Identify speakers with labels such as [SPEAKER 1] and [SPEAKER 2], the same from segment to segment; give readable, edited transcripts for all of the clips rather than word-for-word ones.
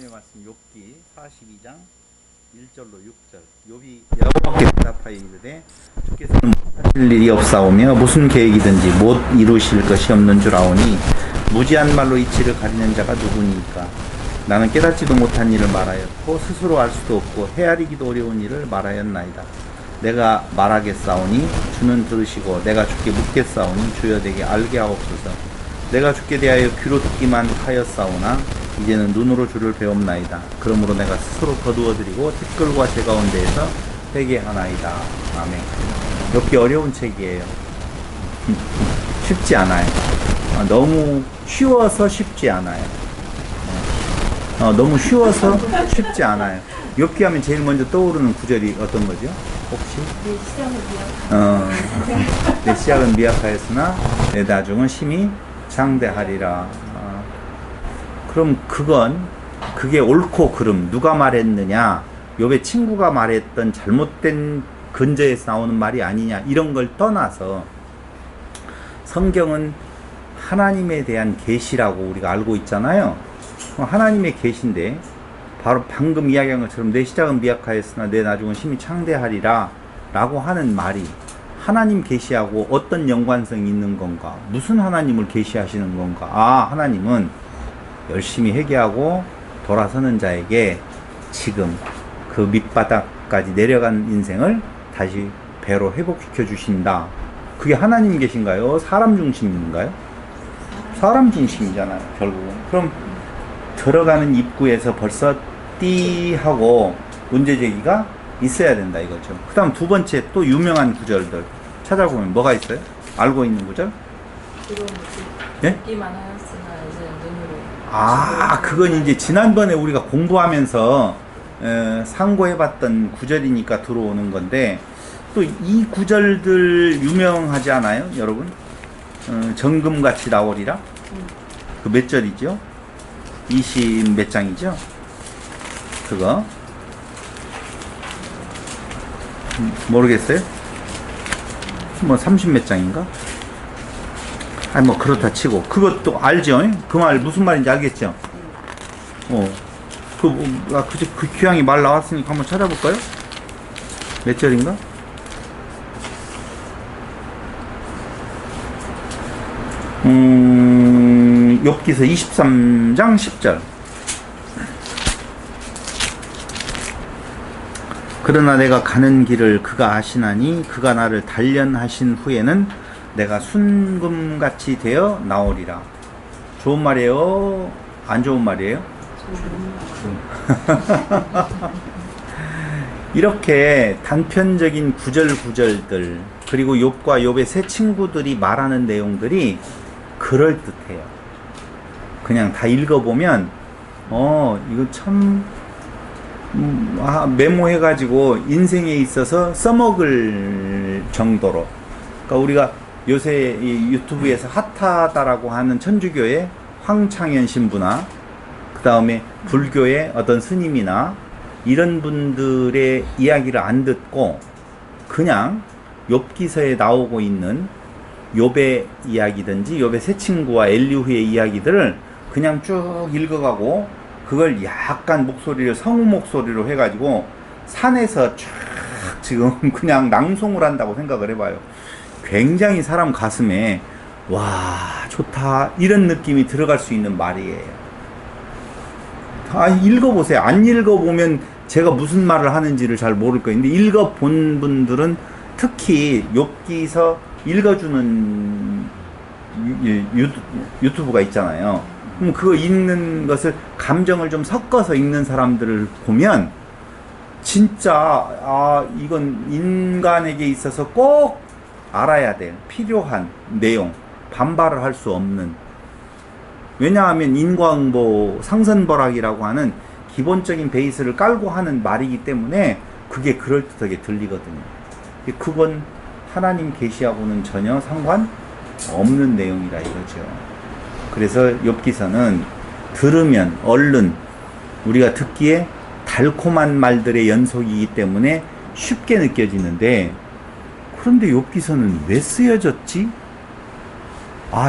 [SPEAKER 1] 하나님의 말씀 욥기 42장 1절로 6절. 욥이 여호와께 대답하이르되 주께서는 못하실 일이 없사오며 무슨 계획이든지 못 이루실 것이 없는 줄 아오니 무지한 말로 이치를 가리는 자가 누구니까. 나는 깨닫지도 못한 일을 말하였고 스스로 알 수도 없고 헤아리기도 어려운 일을 말하였나이다. 내가 말하겠사오니 주는 들으시고 내가 주께 묻겠사오니 주여 내게 알게 하옵소서. 내가 주께 대하여 귀로 듣기만 하였사오나 이제는 눈으로 주를 배웁나이다. 그러므로 내가 스스로 거두어드리고 티끌과 제 가운데에서 회개하나이다. 아멘. 욥기 어려운 책이에요. 쉽지 않아요. 너무 쉬워서 쉽지 않아요. 너무 쉬워서 쉽지 않아요. 욥기 하면 제일 먼저 떠오르는 구절이 어떤 거죠? 혹시? 내 시작은 미약하였으나 내 나중은 심히 장대하리라. 그럼 그게 옳고 그름 누가 말했느냐? 욥의 친구가 말했던 잘못된 근저에서 나오는 말이 아니냐? 이런 걸 떠나서 성경은 하나님에 대한 계시라고 우리가 알고 있잖아요. 하나님의 계시인데 바로 방금 이야기한 것처럼 내 시작은 미약하였으나 내 나중은 심히 창대하리라 라고 하는 말이 하나님 계시하고 어떤 연관성이 있는 건가? 무슨 하나님을 계시하시는 건가? 하나님은 열심히 회개하고 돌아서는 자에게 지금 그 밑바닥까지 내려간 인생을 다시 배로 회복시켜 주신다. 그게 하나님 계신가요? 사람 중심인가요? 사람 중심이잖아요, 결국은. 그럼 들어가는 입구에서 벌써 띠하고 문제제기가 있어야 된다 이거죠. 그 다음 두 번째 또 유명한 구절들 찾아보면 뭐가 있어요? 알고 있는 구절? 예?
[SPEAKER 2] 듣기만 하였으나 이제 눈으로.
[SPEAKER 1] 그건 이제 지난번에 우리가 공부하면서 상고해봤던 구절이니까 들어오는 건데 또 이 구절들 유명하지 않아요, 여러분? 정금같이 나오리라? 그 몇 절이죠? 20 몇 장이죠? 그거 모르겠어요? 뭐 30 몇 장인가? 뭐 그렇다 치고 그것도 알죠? 그 말 무슨 말인지 알겠죠? 그 귀향이 말 나왔으니까 한번 찾아볼까요? 몇 절인가? 욥기서 23장 10절. 그러나 내가 가는 길을 그가 아시나니 그가 나를 단련하신 후에는 내가 순금같이 되어 나오리라. 좋은 말이에요? 안 좋은 말이에요? 이렇게 단편적인 구절들 그리고 욥과 욥의 세 친구들이 말하는 내용들이 그럴듯해요. 그냥 다 읽어보면 이거 참 메모해가지고 인생에 있어서 써먹을 정도로. 그러니까 우리가 요새 이 유튜브에서 핫하다라고 하는 천주교의 황창현 신부나 그 다음에 불교의 어떤 스님이나 이런 분들의 이야기를 안 듣고 그냥 욥기서에 나오고 있는 욥의 이야기든지 욥의 새 친구와 엘리후의 이야기들을 그냥 쭉 읽어가고 그걸 약간 목소리를 성우 목소리로 해가지고 산에서 쫙 지금 그냥 낭송을 한다고 생각을 해봐요. 굉장히 사람 가슴에 와 좋다 이런 느낌이 들어갈 수 있는 말이에요. 읽어보세요. 안 읽어보면 제가 무슨 말을 하는지를 잘 모를 거예요. 근데 읽어본 분들은 특히 욥기서 읽어주는 유튜브가 있잖아요. 그럼 그거 읽는 것을 감정을 좀 섞어서 읽는 사람들을 보면 진짜 이건 인간에게 있어서 꼭 알아야 될 필요한 내용, 반발을 할 수 없는. 왜냐하면 인과응보, 상선벌학이라고 하는 기본적인 베이스를 깔고 하는 말이기 때문에 그게 그럴듯하게 들리거든요. 그건 하나님 계시하고는 전혀 상관없는 내용이라 이거죠. 그래서 욥기서는 들으면 얼른 우리가 듣기에 달콤한 말들의 연속이기 때문에 쉽게 느껴지는데 그런데 욥기서는 왜 쓰여졌지?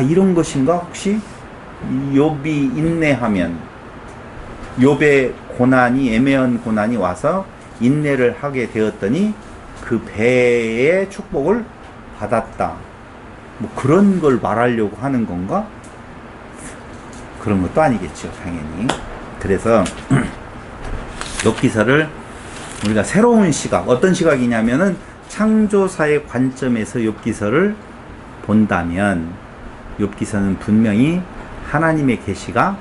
[SPEAKER 1] 이런 것인가? 혹시 욥이 인내하면 욥의 고난이 애매한 고난이 와서 인내를 하게 되었더니 그 배의 축복을 받았다. 뭐 그런 걸 말하려고 하는 건가? 그런 것도 아니겠죠, 당연히. 그래서 욥기서를 우리가 새로운 시각, 어떤 시각이냐면은 창조사의 관점에서 욥기서를 본다면 욥기서는 분명히 하나님의 계시가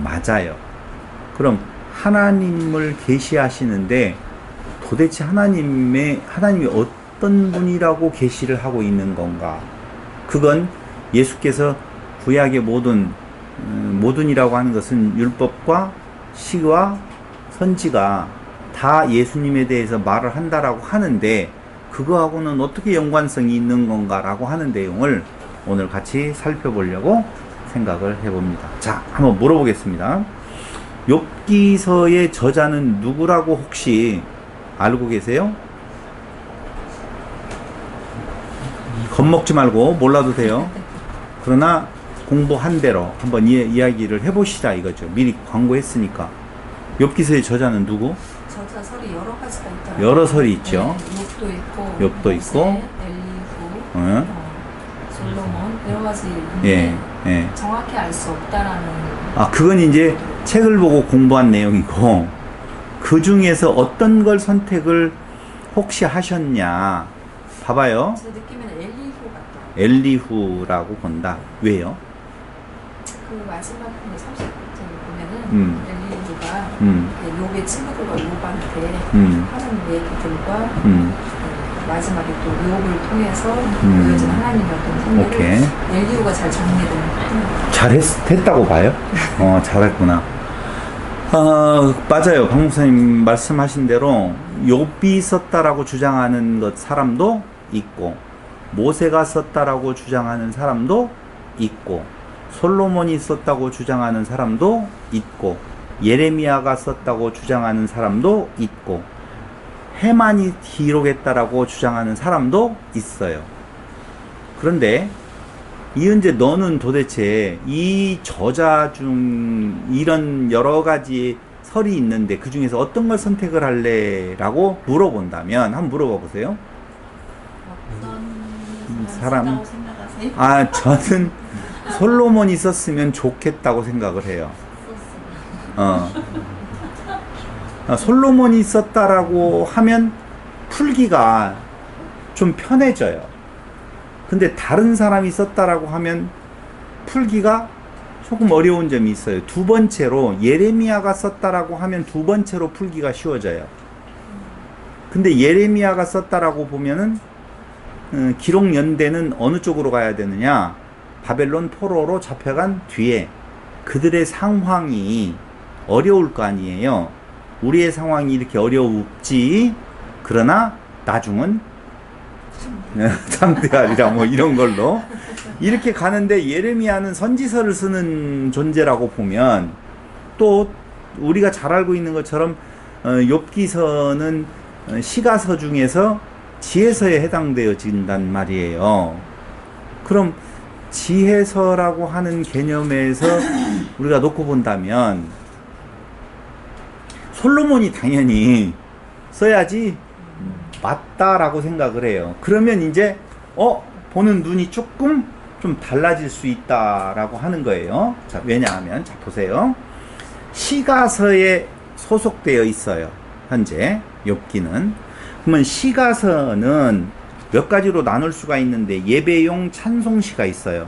[SPEAKER 1] 맞아요. 그럼 하나님을 계시하시는데 도대체 하나님이 어떤 분이라고 계시를 하고 있는 건가? 그건 예수께서 구약의 모든이라고 하는 것은 율법과 시와 선지가 다 예수님에 대해서 말을 한다라고 하는데 그거하고는 어떻게 연관성이 있는 건가라고 하는 내용을 오늘 같이 살펴보려고 생각을 해봅니다. 자, 한번 물어보겠습니다. 욥기서의 저자는 누구라고 혹시 알고 계세요? 겁먹지 말고 몰라도 돼요. 그러나 공부한 대로 한번 이야기를 해보시라 이거죠. 미리 광고했으니까. 욥기서의 저자는 누구?
[SPEAKER 2] 저자 설이 여러 가지가 있더라고요.
[SPEAKER 1] 여러 설이 있죠.
[SPEAKER 2] 네, 욥도 있고,
[SPEAKER 1] 엘리후,
[SPEAKER 2] 솔로몬 여러 가지 있는데
[SPEAKER 1] 예.
[SPEAKER 2] 정확히 알 수 없다라는.
[SPEAKER 1] 그건 이제 책을 보고 공부한 내용이고 그 중에서 어떤 걸 선택을 혹시 하셨냐? 봐봐요.
[SPEAKER 2] 제 느낌에는 엘리후 같아요.
[SPEAKER 1] 엘리후라고 본다. 왜요?
[SPEAKER 2] 그 마지막 30절 보면은 엘리후가 욥의 친구들과 욥한테 하는 얘기들과 마지막에 또 욥을 통해서 보여진 하나님의 어떤 생각을 엘리후가 잘 정리를
[SPEAKER 1] 했다고 봐요? 잘했구나. 맞아요. 박 목사님 말씀하신 대로 욥이 썼다라고 주장하는 사람도 있고 모세가 썼다라고 주장하는 사람도 있고 솔로몬이 썼다고 주장하는 사람도 있고 예레미야가 썼다고 주장하는 사람도 있고 해만이 기록했다라고 주장하는 사람도 있어요. 그런데 이은재 너는 도대체 이 저자 중 이런 여러 가지 설이 있는데 그 중에서 어떤 걸 선택을 할래? 라고 물어본다면 한번 물어봐 보세요.
[SPEAKER 2] 어떤
[SPEAKER 1] 사람
[SPEAKER 2] 생각하세요?
[SPEAKER 1] 저는 솔로몬이 썼으면 좋겠다고 생각을 해요. 솔로몬이 썼다라고 하면 풀기가 좀 편해져요. 근데 다른 사람이 썼다라고 하면 풀기가 조금 어려운 점이 있어요. 두 번째로 예레미야가 썼다라고 하면 두 번째로 풀기가 쉬워져요. 근데 예레미야가 썼다라고 보면은 기록 연대는 어느 쪽으로 가야 되느냐? 바벨론 포로로 잡혀간 뒤에 그들의 상황이 어려울 거 아니에요. 우리의 상황이 이렇게 어려웠지. 그러나 나중은 참되하리라 뭐 이런 걸로 이렇게 가는데 예레미야는 선지서를 쓰는 존재라고 보면 또 우리가 잘 알고 있는 것처럼 욥기서는 시가서 중에서 지혜서에 해당되어진단 말이에요. 그럼 지혜서라고 하는 개념에서 우리가 놓고 본다면 솔로몬이 당연히 써야지 맞다라고 생각을 해요. 그러면 이제 보는 눈이 조금 좀 달라질 수 있다라고 하는 거예요. 자, 왜냐하면 자 보세요. 시가서에 소속되어 있어요. 현재 욥기는. 그러면 시가서는 몇 가지로 나눌 수가 있는데 예배용 찬송시가 있어요.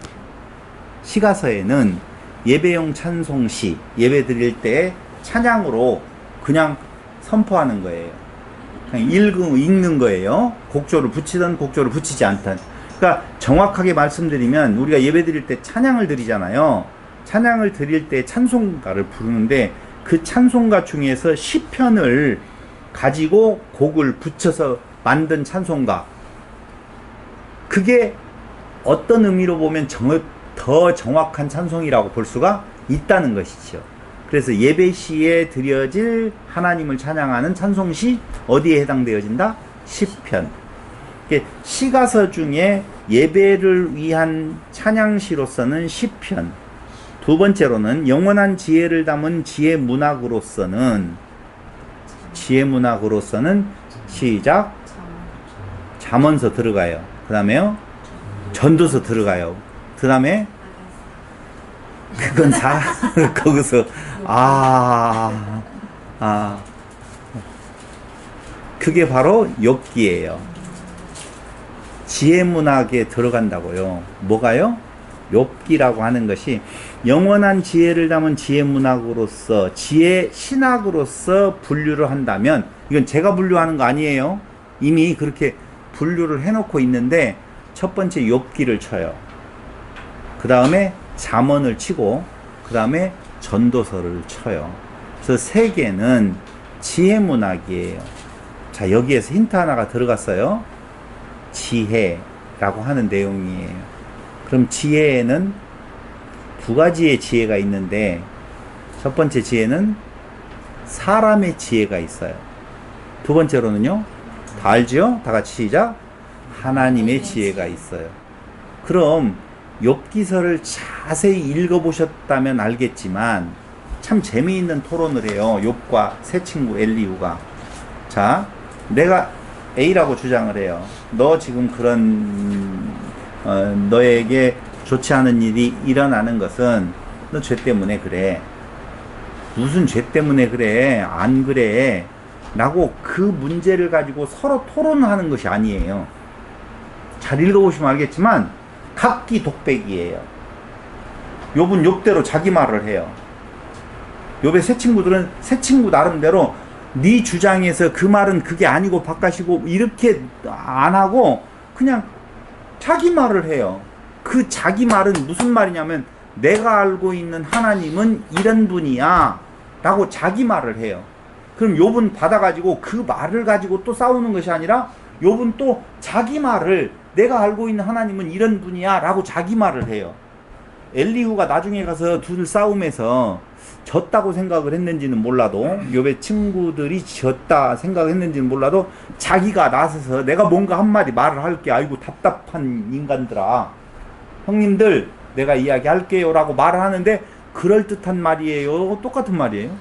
[SPEAKER 1] 시가서에는 예배용 찬송시, 예배 드릴 때 찬양으로 그냥 선포하는 거예요. 그냥 읽는 거예요. 곡조를 붙이든 곡조를 붙이지 않든. 그러니까 정확하게 말씀드리면 우리가 예배 드릴 때 찬양을 드리잖아요. 찬양을 드릴 때 찬송가를 부르는데 그 찬송가 중에서 시편을 가지고 곡을 붙여서 만든 찬송가, 그게 어떤 의미로 보면 더 정확한 찬송이라고 볼 수가 있다는 것이죠. 그래서 예배시에 드려질 하나님을 찬양하는 찬송시 어디에 해당되어진다? 시편. 시가서 중에 예배를 위한 찬양시로서는 시편, 두 번째로는 영원한 지혜를 담은 지혜문학으로서는 시작 잠언서 들어가요. 그 다음에요 전도서 들어가요. 그 다음에 그건 거기서 그게 바로 욥기예요. 지혜문학에 들어간다고요. 뭐가요? 욥기라고 하는 것이 영원한 지혜를 담은 지혜문학으로서 지혜 신학으로서 분류를 한다면, 이건 제가 분류하는 거 아니에요. 이미 그렇게 분류를 해놓고 있는데, 첫 번째 욥기를 쳐요. 그 다음에 잠언을 치고, 그 다음에 전도서를 쳐요. 그래서 세 개는 지혜문학이에요. 자, 여기에서 힌트 하나가 들어갔어요. 지혜라고 하는 내용이에요. 그럼 지혜에는 두 가지의 지혜가 있는데, 첫 번째 지혜는 사람의 지혜가 있어요. 두 번째로는요, 다 알죠? 다 같이 시작. 하나님의 지혜가 있어요. 그럼 욥기서를 자세히 읽어보셨다면 알겠지만 참 재미있는 토론을 해요. 욥과 새 친구 엘리후가. 자, 내가 A라고 주장을 해요. 너 지금 그런 너에게 좋지 않은 일이 일어나는 것은 너 죄 때문에 그래. 무슨 죄 때문에 그래? 안 그래? 라고 그 문제를 가지고 서로 토론하는 것이 아니에요. 잘 읽어보시면 알겠지만 각기 독백이에요. 욥은 욥대로 자기 말을 해요. 욥의 새 친구들은 새 친구 나름대로 네 주장에서 그 말은 그게 아니고 바깥이고 이렇게 안 하고 그냥 자기 말을 해요. 그 자기 말은 무슨 말이냐면 내가 알고 있는 하나님은 이런 분이야 라고 자기 말을 해요. 그럼 욥은 받아가지고 그 말을 가지고 또 싸우는 것이 아니라 욥은 또 자기 말을 내가 알고 있는 하나님은 이런 분이야 라고 자기 말을 해요. 엘리후가 나중에 가서 둘 싸움에서 졌다고 생각을 했는지는 몰라도, 욥의 친구들이 졌다 생각했는지는 몰라도 자기가 나서서 내가 뭔가 한마디 말을 할게. 아이고 답답한 인간들아, 형님들 내가 이야기할게요 라고 말을 하는데 그럴듯한 말이에요? 똑같은 말이에요?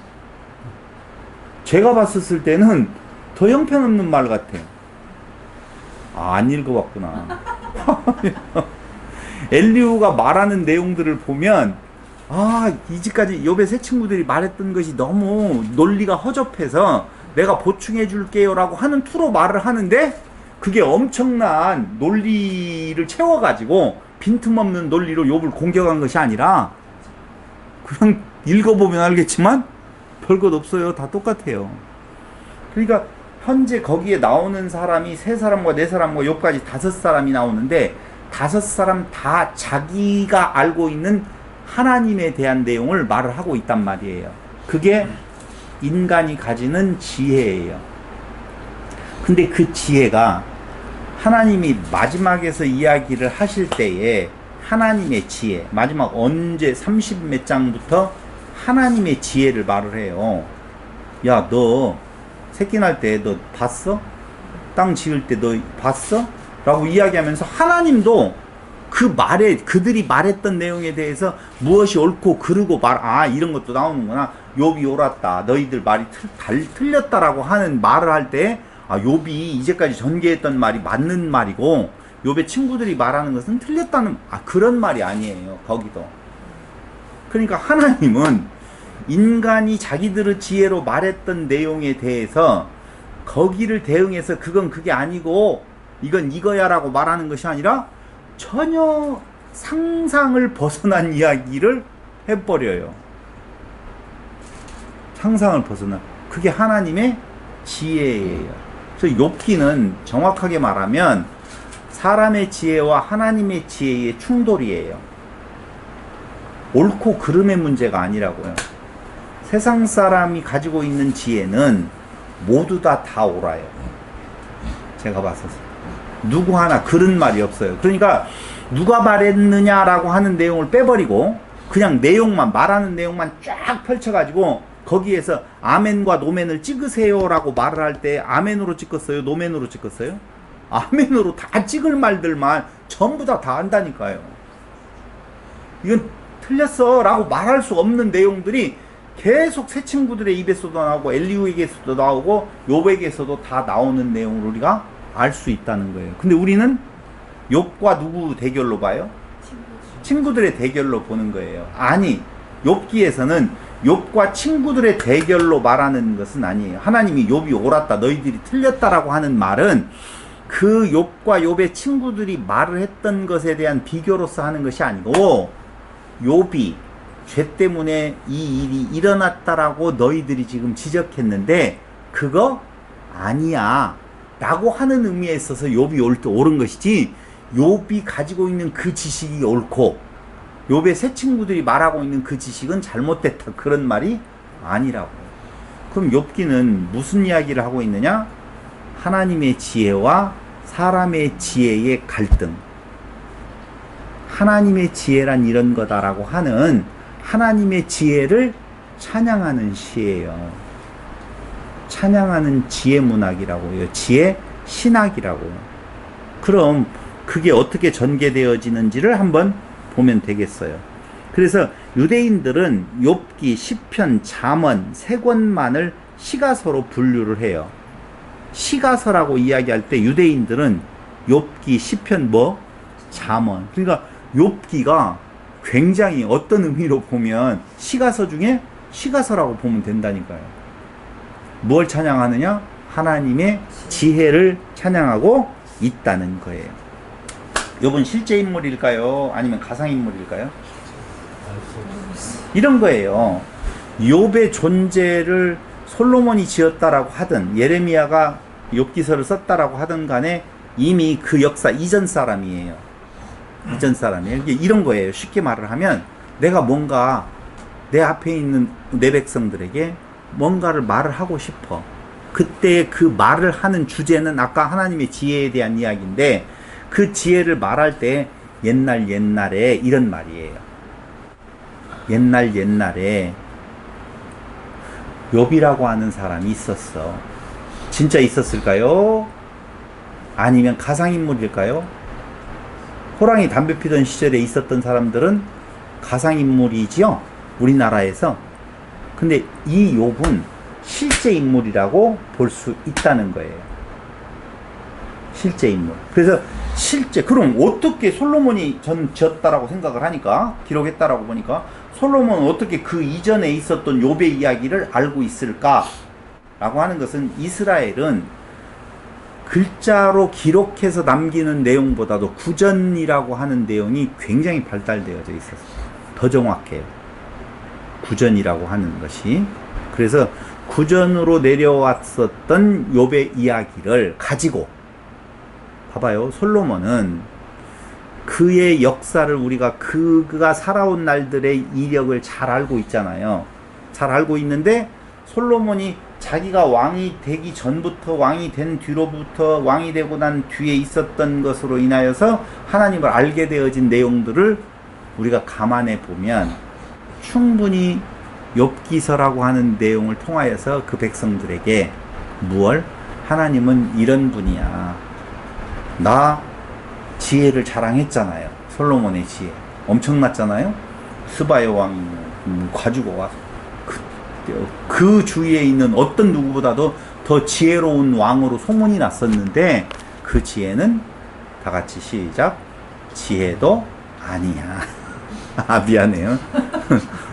[SPEAKER 1] 제가 봤었을 때는 더 형편없는 말 같아요. 안 읽어봤구나. 엘리후가 말하는 내용들을 보면 이제까지 욥의 새 친구들이 말했던 것이 너무 논리가 허접해서 내가 보충해 줄게요 라고 하는 투로 말을 하는데, 그게 엄청난 논리를 채워가지고 빈틈없는 논리로 욥을 공격한 것이 아니라 그냥 읽어보면 알겠지만 별것 없어요. 다 똑같아요. 그러니까 현재 거기에 나오는 사람이 세 사람과 네 사람과 욥까지 5사람이 나오는데 5사람 다 자기가 알고 있는 하나님에 대한 내용을 말을 하고 있단 말이에요. 그게 인간이 가지는 지혜예요. 근데 그 지혜가 하나님이 마지막에서 이야기를 하실 때에 하나님의 지혜, 마지막 언제 30 몇 장부터 하나님의 지혜를 말을 해요. 야, 너 새끼 날 때 너 봤어? 땅 지을 때 너 봤어? 라고 이야기하면서 하나님도 그 말에, 그들이 말했던 내용에 대해서 무엇이 옳고 그르고 이런 것도 나오는구나. 욥이 옳았다. 너희들 말이 틀렸다라고 하는 말을 할 때, 욥이 이제까지 전개했던 말이 맞는 말이고, 욥의 친구들이 말하는 것은 틀렸다는, 그런 말이 아니에요. 거기도. 그러니까 하나님은 인간이 자기들의 지혜로 말했던 내용에 대해서 거기를 대응해서 그건 그게 아니고 이건 이거야 라고 말하는 것이 아니라 전혀 상상을 벗어난 이야기를 해버려요. 상상을 벗어난. 그게 하나님의 지혜예요. 그래서 욥기는 정확하게 말하면 사람의 지혜와 하나님의 지혜의 충돌이에요. 옳고 그름의 문제가 아니라고요. 세상 사람이 가지고 있는 지혜는 모두 다 옳아요. 제가 봤었어요. 누구 하나 그런 말이 없어요. 그러니까 누가 말했느냐라고 하는 내용을 빼버리고 그냥 내용만, 말하는 내용만 쫙 펼쳐가지고 거기에서 아멘과 노멘을 찍으세요 라고 말을 할 때 아멘으로 찍었어요? 노멘으로 찍었어요? 아멘으로 다 찍을 말들만 전부 다 한다니까요. 이건 틀렸어 라고 말할 수 없는 내용들이 계속 새 친구들의 입에서도 나오고 엘리후에게서도 나오고 욥에게서도 다 나오는 내용을 우리가 알 수 있다는 거예요. 근데 우리는 욥과 누구 대결로 봐요? 친구들의 대결로 보는 거예요. 아니, 욥기에서는 욥과 친구들의 대결로 말하는 것은 아니에요. 하나님이 욥이 옳았다, 너희들이 틀렸다라고 하는 말은 그 욥과 욥의 친구들이 말을 했던 것에 대한 비교로서 하는 것이 아니고, 욥이 죄 때문에 이 일이 일어났다라고 너희들이 지금 지적했는데 그거 아니야 라고 하는 의미에 있어서 욥이 옳은 것이지, 욥이 가지고 있는 그 지식이 옳고 욥의 새 친구들이 말하고 있는 그 지식은 잘못됐다, 그런 말이 아니라고. 그럼 욥기는 무슨 이야기를 하고 있느냐? 하나님의 지혜와 사람의 지혜의 갈등, 하나님의 지혜란 이런 거다라고 하는 하나님의 지혜를 찬양하는 시예요. 찬양하는 지혜 문학이라고 해요. 지혜 신학이라고. 그럼 그게 어떻게 전개되어지는지를 한번 보면 되겠어요. 그래서 유대인들은 욥기, 시편, 잠언 세 권만을 시가서로 분류를 해요. 시가서라고 이야기할 때 유대인들은 욥기, 시편, 잠언. 그러니까 욥기가 굉장히 어떤 의미로 보면 시가서 중에 시가서라고 보면 된다니까요. 뭘 찬양하느냐? 하나님의 지혜를 찬양하고 있다는 거예요. 욥은 실제 인물일까요? 아니면 가상 인물일까요? 이런 거예요. 욥의 존재를 솔로몬이 지었다라고 하든 예레미야가 욥기서를 썼다라고 하든 간에 이미 그 역사 이전 사람이에요. 이전 사람이에요. 이런 거예요. 쉽게 말을 하면 내가 뭔가 내 앞에 있는 내 백성들에게 뭔가를 말을 하고 싶어. 그때 그 말을 하는 주제는 아까 하나님의 지혜에 대한 이야기인데, 그 지혜를 말할 때 옛날에 이런 말이에요. 옛날에 욥이라고 하는 사람이 있었어. 진짜 있었을까요? 아니면 가상인물일까요? 호랑이 담배 피던 시절에 있었던 사람들은 가상인물이지요, 우리나라에서. 근데 이 욥은 실제 인물이라고 볼 수 있다는 거예요. 실제 인물. 그래서 그럼 어떻게 솔로몬이 지었다라고 생각을 하니까, 기록했다라고 보니까 솔로몬은 어떻게 그 이전에 있었던 욥의 이야기를 알고 있을까? 라고 하는 것은, 이스라엘은 글자로 기록해서 남기는 내용보다도 구전이라고 하는 내용이 굉장히 발달되어져 있었어요. 더 정확해요. 구전이라고 하는 것이. 그래서 구전으로 내려왔었던 욥의 이야기를 가지고, 봐봐요. 솔로몬은 그의 역사를 우리가 그가 살아온 날들의 이력을 잘 알고 있잖아요. 잘 알고 있는데 솔로몬이 자기가 왕이 되기 전부터, 왕이 된 뒤로부터, 왕이 되고 난 뒤에 있었던 것으로 인하여서 하나님을 알게 되어진 내용들을 우리가 감안해 보면 충분히 욥기서라고 하는 내용을 통하여서 그 백성들에게 하나님은 이런 분이야. 나 지혜를 자랑했잖아요. 솔로몬의 지혜 엄청났잖아요. 스바의 왕이 가지고 와서 그 주위에 있는 어떤 누구보다도 더 지혜로운 왕으로 소문이 났었는데, 그 지혜는 다 같이 시작. 지혜도 아니야. 미안해요.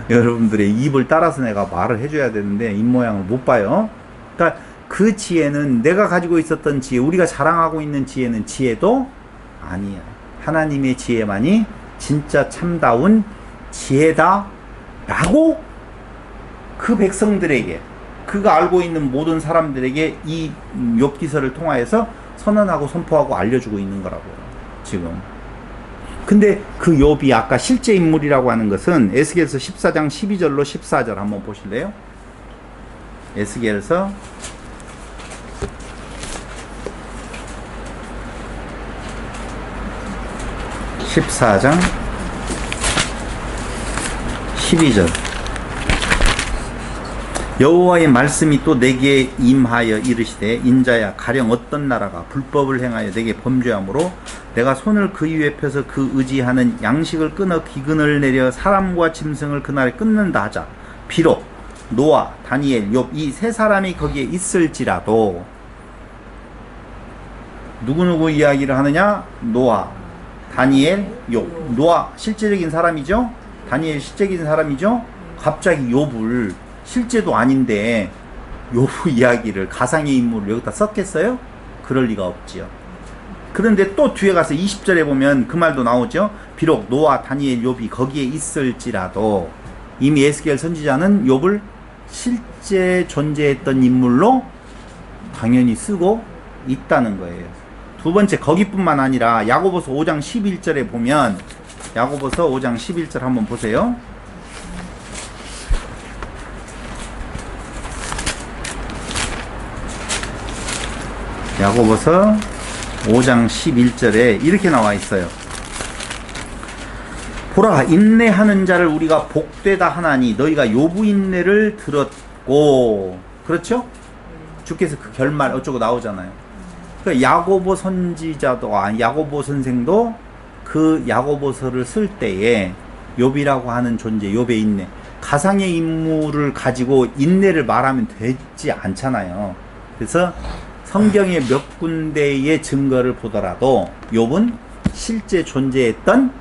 [SPEAKER 1] 여러분들의 입을 따라서 내가 말을 해줘야 되는데 입모양을 못 봐요. 그러니까 그 지혜는, 내가 가지고 있었던 지혜, 우리가 자랑하고 있는 지혜는 지혜도 아니야. 하나님의 지혜만이 진짜 참다운 지혜다 라고 그 백성들에게, 그가 알고 있는 모든 사람들에게 이 욥기서를 통하여서 선언하고 선포하고 알려주고 있는 거라고요, 지금. 근데 그 욥이 아까 실제 인물이라고 하는 것은 에스겔서 14장 12절로 14절 한번 보실래요? 에스겔서 14장 12절. 여호와의 말씀이 또 내게 임하여 이르시되 인자야 가령 어떤 나라가 불법을 행하여 내게 범죄하므로 내가 손을 그 위에 펴서 그 의지하는 양식을 끊어 기근을 내려 사람과 짐승을 그날에 끊는다 하자. 비록 노아, 다니엘, 욥 이 세 사람이 거기에 있을지라도 누구누구 이야기를 하느냐? 노아, 다니엘, 욥. 노아 실제적인 사람이죠? 다니엘 실제적인 사람이죠? 갑자기 욥을 실제도 아닌데 욥 이야기를 가상의 인물을 여기다 썼겠어요? 그럴 리가 없지요. 그런데 또 뒤에 가서 20절에 보면 그 말도 나오죠. 비록 노아, 다니엘, 욥이 거기에 있을지라도 이미 에스겔 선지자는 욥을 실제 존재했던 인물로 당연히 쓰고 있다는 거예요. 두 번째, 거기뿐만 아니라 야고보서 5장 11절에 보면 야고보서 5장 11절 한번 보세요. 야고보서 5장 11절에 이렇게 나와 있어요. 보라, 인내하는 자를 우리가 복되다 하나니 너희가 욥의 인내를 들었고, 그렇죠? 주께서 그 결말 어쩌고 나오잖아요. 그러니까 야고보 선지자도, 야고보 선생도 그 야고보서를 쓸 때에 욥이라고 하는 존재, 욥의 인내, 가상의 인물을 가지고 인내를 말하면 되지 않잖아요. 그래서 성경의 몇 군데의 증거를 보더라도 욥은 실제 존재했던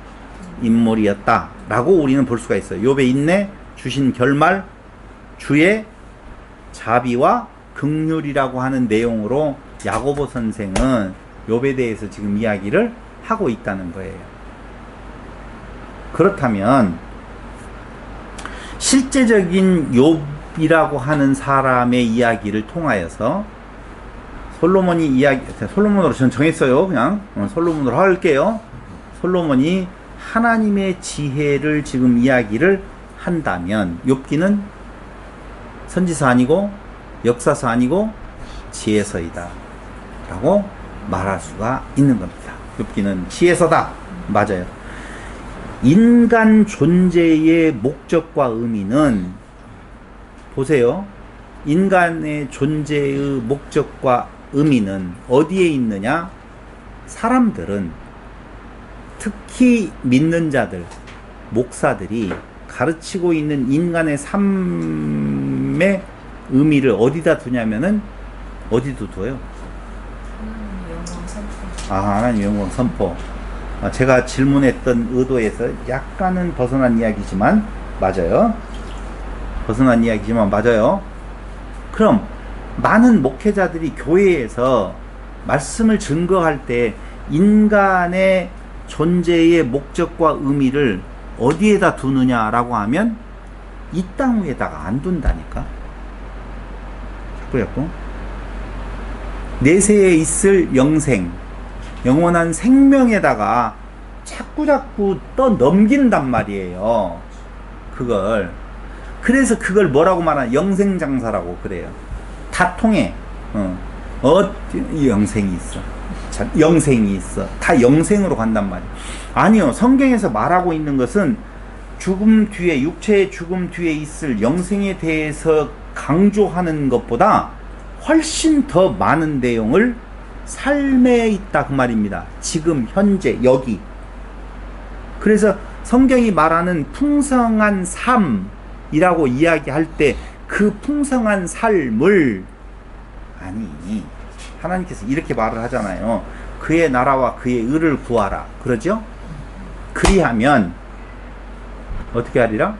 [SPEAKER 1] 인물이었다라고 우리는 볼 수가 있어요. 욥의 인내, 주신 결말, 주의 자비와 긍휼이라고 하는 내용으로 야고보 선생은 욥에 대해서 지금 이야기를 하고 있다는 거예요. 그렇다면 실제적인 욥이라고 하는 사람의 이야기를 통하여서 솔로몬이 이야기, 솔로몬으로 저는 정했어요. 그냥 솔로몬으로 할게요. 솔로몬이 하나님의 지혜를 지금 이야기를 한다면 욥기는 선지서 아니고 역사서 아니고 지혜서이다 라고 말할 수가 있는 겁니다. 욥기는 지혜서다. 맞아요. 인간 존재의 목적과 의미는 보세요. 인간의 존재의 목적과 의미는 어디에 있느냐? 사람들은, 특히 믿는 자들, 목사들이 가르치고 있는 인간의 삶의 의미를 어디다 두냐면은 어디도 둬요? 하나님 영광 선포. 제가 질문했던 의도에서 약간은 벗어난 이야기지만 맞아요. 벗어난 이야기지만 맞아요. 그럼 많은 목회자들이 교회에서 말씀을 증거할 때 인간의 존재의 목적과 의미를 어디에다 두느냐라고 하면 이 땅 위에다가 안 둔다니까. 자꾸 내세에 있을 영생, 영원한 생명에다가 자꾸 떠 넘긴단 말이에요. 그걸. 그래서 그걸 뭐라고 말하나? 영생장사라고 그래요. 다 통해. 영생이 있어. 영생이 있어. 다 영생으로 간단 말이에요. 아니요. 성경에서 말하고 있는 것은 죽음 뒤에, 육체의 죽음 뒤에 있을 영생에 대해서 강조하는 것보다 훨씬 더 많은 내용을 삶에 있다 그 말입니다. 지금 현재 여기. 그래서 성경이 말하는 풍성한 삶이라고 이야기할 때 그 풍성한 삶을, 아니, 하나님께서 이렇게 말을 하잖아요. 그의 나라와 그의 의를 구하라. 그러죠? 그리하면 어떻게 하리라?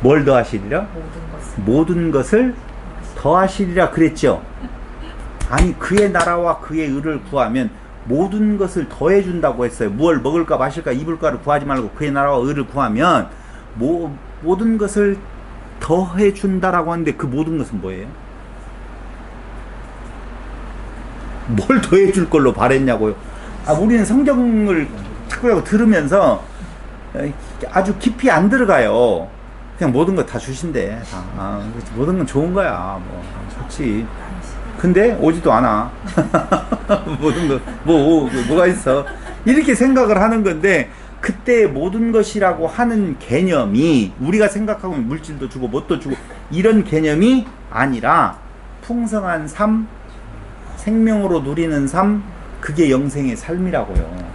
[SPEAKER 1] 뭘 더하시리라? 모든 것을 더하시리라 그랬죠. 아니, 그의 나라와 그의 의를 구하면 모든 것을 더해준다고 했어요. 뭘 먹을까 마실까 입을까를 구하지 말고 그의 나라와 의를 구하면 모든 것을 더해준다라고 하는데 그 모든 것은 뭐예요? 뭘 더해줄 걸로 바랬냐고요. 우리는 성경을 자꾸 들으면서 아주 깊이 안 들어가요. 그냥 모든 거 다 주신대. 모든 건 좋은 거야. 좋지. 근데 오지도 않아. 모든 거 뭐가 있어? 이렇게 생각을 하는 건데 그때의 모든 것이라고 하는 개념이 우리가 생각하고 있는 물질도 주고 뭣도 주고 이런 개념이 아니라 풍성한 삶, 생명으로 누리는 삶, 그게 영생의 삶이라고요.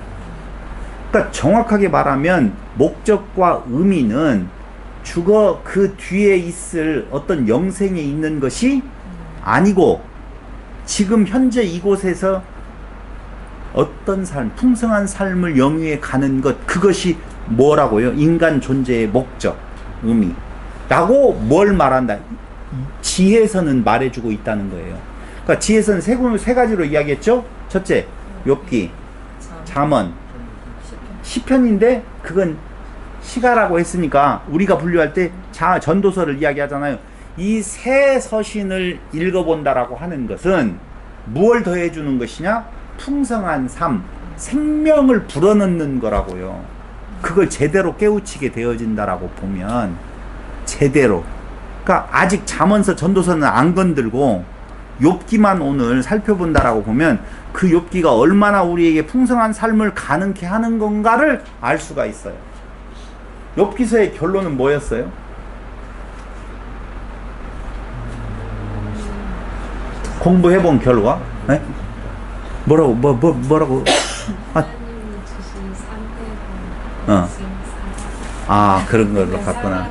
[SPEAKER 1] 그러니까 정확하게 말하면 목적과 의미는 죽어 그 뒤에 있을 어떤 영생에 있는 것이 아니고 지금 현재 이곳에서 어떤 삶, 풍성한 삶을 영위해 가는 것, 그것이 뭐라고요? 인간 존재의 목적, 의미라고 뭘 말한다? 지혜서는 말해주고 있다는 거예요. 그러니까 지혜서는 세 가지로 이야기했죠? 첫째, 욥기, 잠언, 시편인데 그건 시가라고 했으니까 우리가 분류할 때 전도서를 이야기하잖아요. 이 세 서신을 읽어본다라고 하는 것은 무엇을 더해주는 것이냐? 풍성한 삶, 생명을 불어넣는 거라고요. 그걸 제대로 깨우치게 되어진다라고 보면 제대로. 그러니까 아직 잠언서 전도서는 안 건들고 욥기만 오늘 살펴본다라고 보면 그 욥기가 얼마나 우리에게 풍성한 삶을 가능케 하는 건가를 알 수가 있어요. 욥기서의 결론은 뭐였어요? 공부해본 결과? 네? 뭐라고? 그런 걸로 갔구나.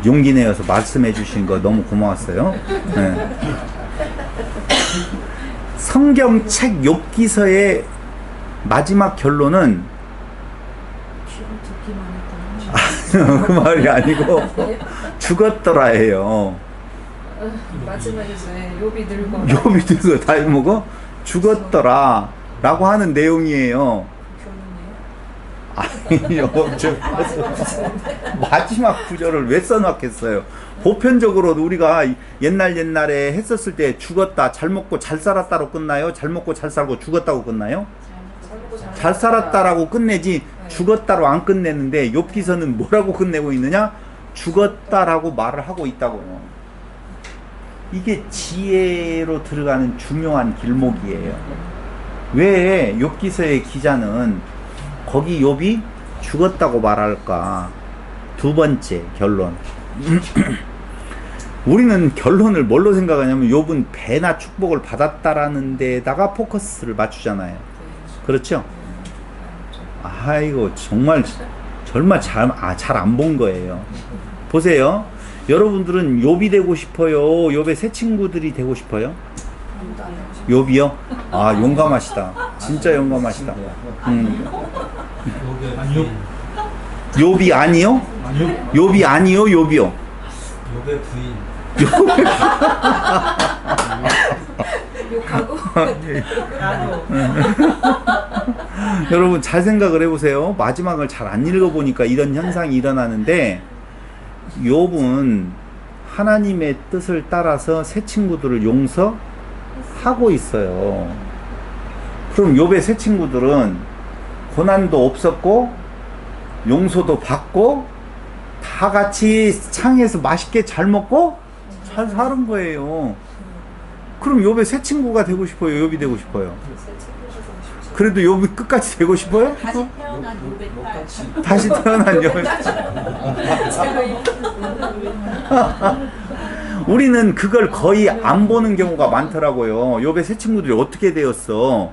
[SPEAKER 1] 용기 내어서 말씀해 주신 거 너무 고마웠어요. 네. 성경책 욥기서의 마지막 결론은 그 말이 아니고 죽었더라예요.
[SPEAKER 2] 마지막에서 욥이
[SPEAKER 1] 늙어 다 먹어 죽었더라 라고 하는 내용이에요. 아니요. 마지막 구절을 왜 써놨겠어요? 보편적으로도 우리가 옛날에 했었을 때 죽었다, 잘 먹고 잘 살았다로 끝나요? 잘 먹고 잘 살고 죽었다고 끝나요? 잘 살았다라고 끝내지 죽었다로 안 끝내는데 욥기서는 뭐라고 끝내고 있느냐? 죽었다라고 말을 하고 있다고요. 이게 지혜로 들어가는 중요한 길목이에요. 왜 욥기서의 기자는 거기 욥이 죽었다고 말할까? 두 번째 결론. 우리는 결론을 뭘로 생각하냐면 욥은 배나 축복을 받았다라는 데다가 포커스를 맞추잖아요. 그렇죠? 아이고 정말 잘 안 본 거예요. 보세요. 여러분들은 욥이 되고 싶어요? 욥의 새 친구들이 되고 싶어요? 욥이요? 용감하시다. 진짜 용감하시다. 욥이 아니요? 욥이 아니요? 욥이요?
[SPEAKER 3] 욥의 부인.
[SPEAKER 2] 욕하고
[SPEAKER 1] 여러분 잘 생각을 해보세요. 마지막을 잘 안 읽어보니까 이런 현상이 일어나는데 욥은 하나님의 뜻을 따라서 새 친구들을 용서하고 있어요. 그럼 욥의 새 친구들은 고난도 없었고 용서도 받고 다 같이 창에서 맛있게 잘 먹고 잘 사는 거예요. 그럼 욥의 새 친구가 되고 싶어요? 욥이 되고 싶어요? 그래도 욥이 끝까지 되고 싶어요?
[SPEAKER 4] 다시 태어난 욥의 딸.
[SPEAKER 1] 다시 태어난 욥의 우리는 그걸 거의 안 보는 경우가 많더라고요. 욥의 새 친구들이 어떻게 되었어?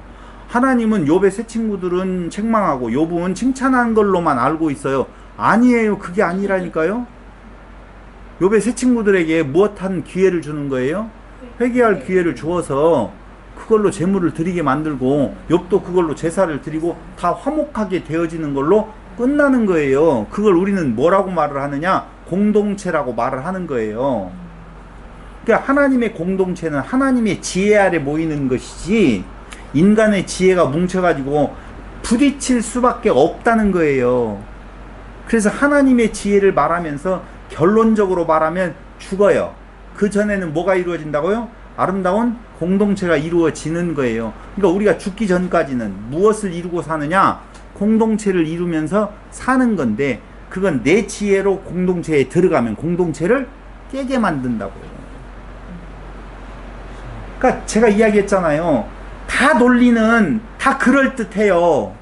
[SPEAKER 1] 하나님은 욥의 새 친구들은 책망하고 욥은 칭찬한 걸로만 알고 있어요. 아니에요. 그게 아니라니까요. 욥의 새 친구들에게 무엇한 기회를 주는 거예요? 회개할 기회를 주어서 그걸로 제물을 드리게 만들고 욥도 그걸로 제사를 드리고 다 화목하게 되어지는 걸로 끝나는 거예요. 그걸 우리는 뭐라고 말을 하느냐? 공동체라고 말을 하는 거예요. 그러니까 하나님의 공동체는 하나님의 지혜 아래 모이는 것이지 인간의 지혜가 뭉쳐가지고 부딪힐 수밖에 없다는 거예요. 그래서 하나님의 지혜를 말하면서 결론적으로 말하면 죽어요. 그 전에는 뭐가 이루어진다고요? 아름다운 공동체가 이루어지는 거예요. 그러니까 우리가 죽기 전까지는 무엇을 이루고 사느냐? 공동체를 이루면서 사는 건데 그건 내 지혜로 공동체에 들어가면 공동체를 깨게 만든다고요. 그러니까 제가 이야기했잖아요. 다 논리는 다 그럴듯해요.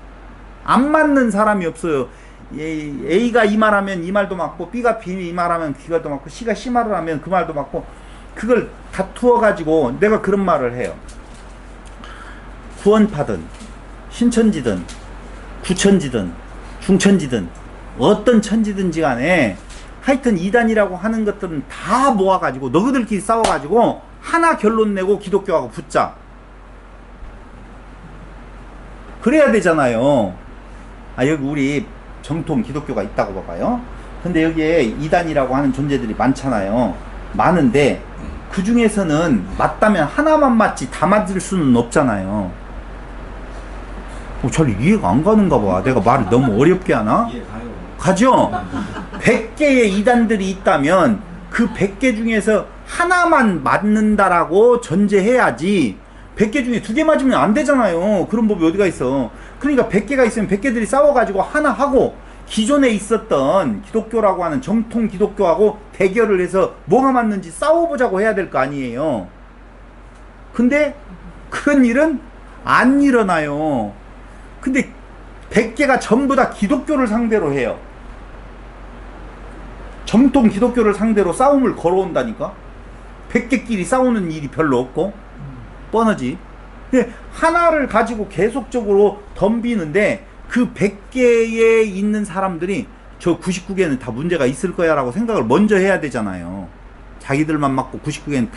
[SPEAKER 1] 안 맞는 사람이 없어요. A가 이 말하면 이 말도 맞고, B가 B 이 말하면 B가 또 맞고, C가 C 말을 하면 그 말도 맞고, 그걸 다투어 가지고 내가 그런 말을 해요. 구원파든 신천지든 구천지든 중천지든 어떤 천지든지 간에 하여튼 이단이라고 하는 것들은 다 모아가지고 너희들끼리 싸워가지고 하나 결론 내고 기독교하고 붙자. 그래야 되잖아요. 아, 여기 우리 정통 기독교가 있다고 봐봐요. 근데 여기에 이단이라고 하는 존재들이 많잖아요. 많은데 그 중에서는 맞다면 하나만 맞지 다 맞을 수는 없잖아요. 잘 이해가 안 가는가 봐. 내가 말을 너무 어렵게 하나? 가죠? 100개의 이단들이 있다면 그 100개 중에서 하나만 맞는다라고 전제해야지 100개 중에 2개 맞으면 안 되잖아요. 그런 법이 어디가 있어. 그러니까 100개가 있으면 100개들이 싸워가지고 하나 하고 기존에 있었던 기독교라고 하는 정통 기독교하고 대결을 해서 뭐가 맞는지 싸워보자고 해야 될 거 아니에요. 근데 그런 일은 안 일어나요. 근데 100개가 전부 다 기독교를 상대로 해요. 정통 기독교를 상대로 싸움을 걸어온다니까. 100개끼리 싸우는 일이 별로 없고 뻔하지. 근데 하나를 가지고 계속적으로 덤비는데 그 100개에 있는 사람들이 저 99개는 다 문제가 있을 거야 라고 생각을 먼저 해야 되잖아요. 자기들만 맞고 99개는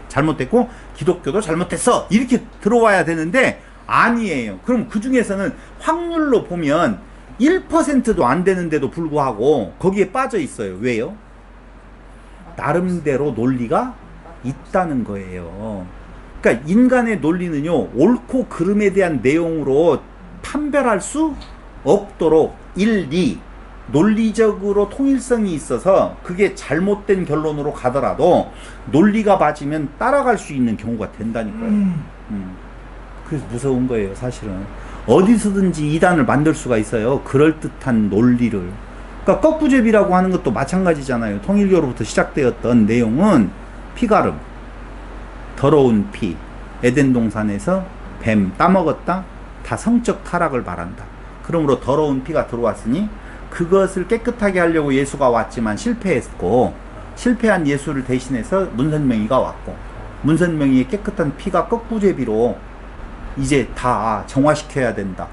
[SPEAKER 1] 잘못됐고 기독교도 잘못됐어 이렇게 들어와야 되는데 아니에요. 그럼 그 중에서는 확률로 보면 1%도 안 되는데도 불구하고 거기에 빠져 있어요. 왜요? 나름대로 논리가 있다는 거예요. 그러니까 인간의 논리는요, 옳고 그름에 대한 내용으로 판별할 수 없도록 1, 2 논리적으로 통일성이 있어서 그게 잘못된 결론으로 가더라도 논리가 맞으면 따라갈 수 있는 경우가 된다니까요. 그래서 무서운 거예요, 사실은. 어디서든지 이단을 만들 수가 있어요. 그럴듯한 논리를. 그러니까 거꾸제비라고 하는 것도 마찬가지잖아요. 통일교로부터 시작되었던 내용은 피가름, 더러운 피, 에덴 동산에서 뱀 따먹었다, 다 성적 타락을 말한다. 그러므로 더러운 피가 들어왔으니 그것을 깨끗하게 하려고 예수가 왔지만 실패했고, 실패한 예수를 대신해서 문선명이가 왔고, 문선명이의 깨끗한 피가 거꾸제비로 이제 다 정화시켜야 된다.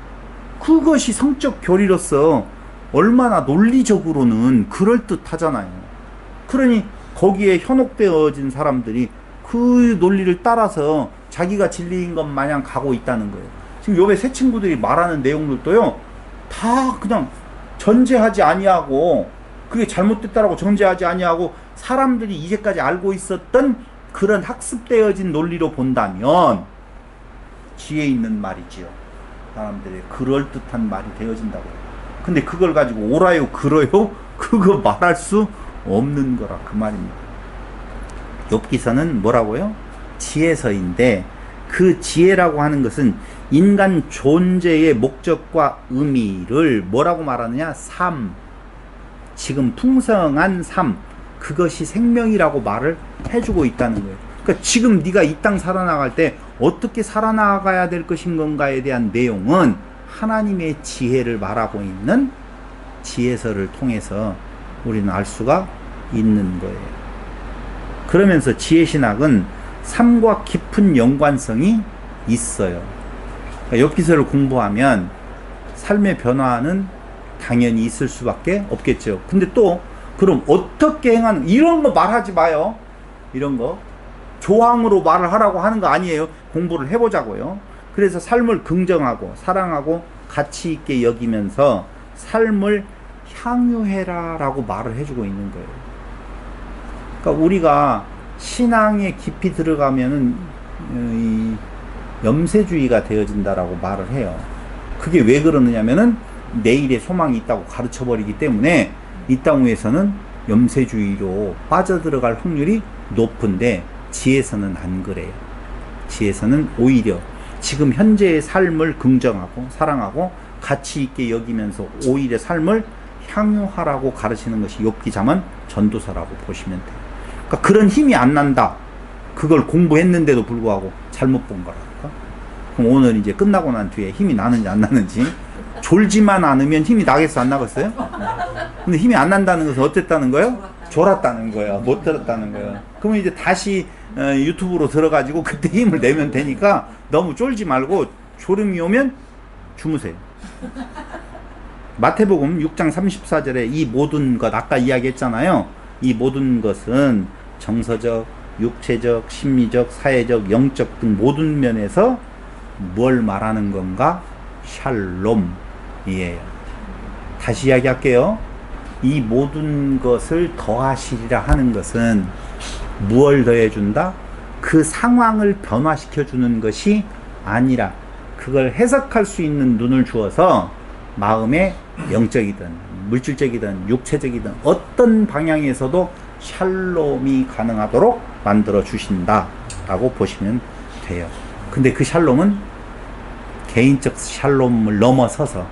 [SPEAKER 1] 그것이 성적 교리로서 얼마나 논리적으로는 그럴듯하잖아요. 그러니 거기에 현혹되어진 사람들이 그 논리를 따라서 자기가 진리인 것 마냥 가고 있다는 거예요. 지금 요배 새 친구들이 말하는 내용들도요, 다 그냥 전제하지 아니하고, 그게 잘못됐다라고 전제하지 아니하고 사람들이 이제까지 알고 있었던 그런 학습되어진 논리로 본다면 지혜 있는 말이지요. 사람들의 그럴듯한 말이 되어진다고. 근데 그걸 가지고 옳아요 그러요 그거 말할 수 없는 거라 그 말입니다. 욥기서는 뭐라고요? 지혜서인데 그 지혜라고 하는 것은 인간 존재의 목적과 의미를 뭐라고 말하느냐? 삶, 지금 풍성한 삶, 그것이 생명이라고 말을 해주고 있다는 거예요. 그러니까 지금 네가 이 땅 살아나갈 때 어떻게 살아나가야 될 것인 건가에 대한 내용은 하나님의 지혜를 말하고 있는 지혜서를 통해서 우리는 알 수가 있는 거예요. 그러면서 지혜신학은 삶과 깊은 연관성이 있어요. 그러니까 욥기서를 공부하면 삶의 변화는 당연히 있을 수밖에 없겠죠. 근데 또 그럼 어떻게 행하는, 이런 거 말하지 마요. 이런 거 조항으로 말을 하라고 하는 거 아니에요. 공부를 해보자고요. 그래서 삶을 긍정하고 사랑하고 가치 있게 여기면서 삶을 향유해라 라고 말을 해주고 있는 거예요. 그러니까 우리가 신앙에 깊이 들어가면은 이 염세주의가 되어진다라고 말을 해요. 그게 왜 그러느냐면은 내일의 소망이 있다고 가르쳐 버리기 때문에 이 땅 위에서는 염세주의로 빠져들어갈 확률이 높은데, 지혜서는 안 그래요. 지혜서는 오히려 지금 현재의 삶을 긍정하고 사랑하고 가치 있게 여기면서 오히려 삶을 향유하라고 가르치는 것이 욥기 잠언 전도서라고 보시면 돼요. 그러니까 그런 힘이 안 난다. 그걸 공부했는데도 불구하고 잘못 본 거라니까. 그럼 오늘 이제 끝나고 난 뒤에 힘이 나는지 안 나는지 졸지만 않으면 힘이 나겠어, 안 나겠어요? 근데 힘이 안 난다는 것은 어땠다는 거예요? 졸았다는 거예요. 못 들었다는 거예요. 그러면 이제 다시 유튜브로 들어가지고 그때 힘을 내면 되니까 너무 쫄지 말고 졸음이 오면 주무세요. 마태복음 6장 34절에 이 모든 것, 아까 이야기했잖아요. 이 모든 것은 정서적, 육체적, 심리적, 사회적, 영적 등 모든 면에서 뭘 말하는 건가? 샬롬이에요. 다시 이야기할게요. 이 모든 것을 더하시리라 하는 것은 무엇을 더해준다? 그 상황을 변화시켜주는 것이 아니라 그걸 해석할 수 있는 눈을 주어서 마음의 영적이든 물질적이든 육체적이든 어떤 방향에서도 샬롬이 가능하도록 만들어 주신다 라고 보시면 돼요. 근데 그 샬롬은 개인적 샬롬을 넘어서서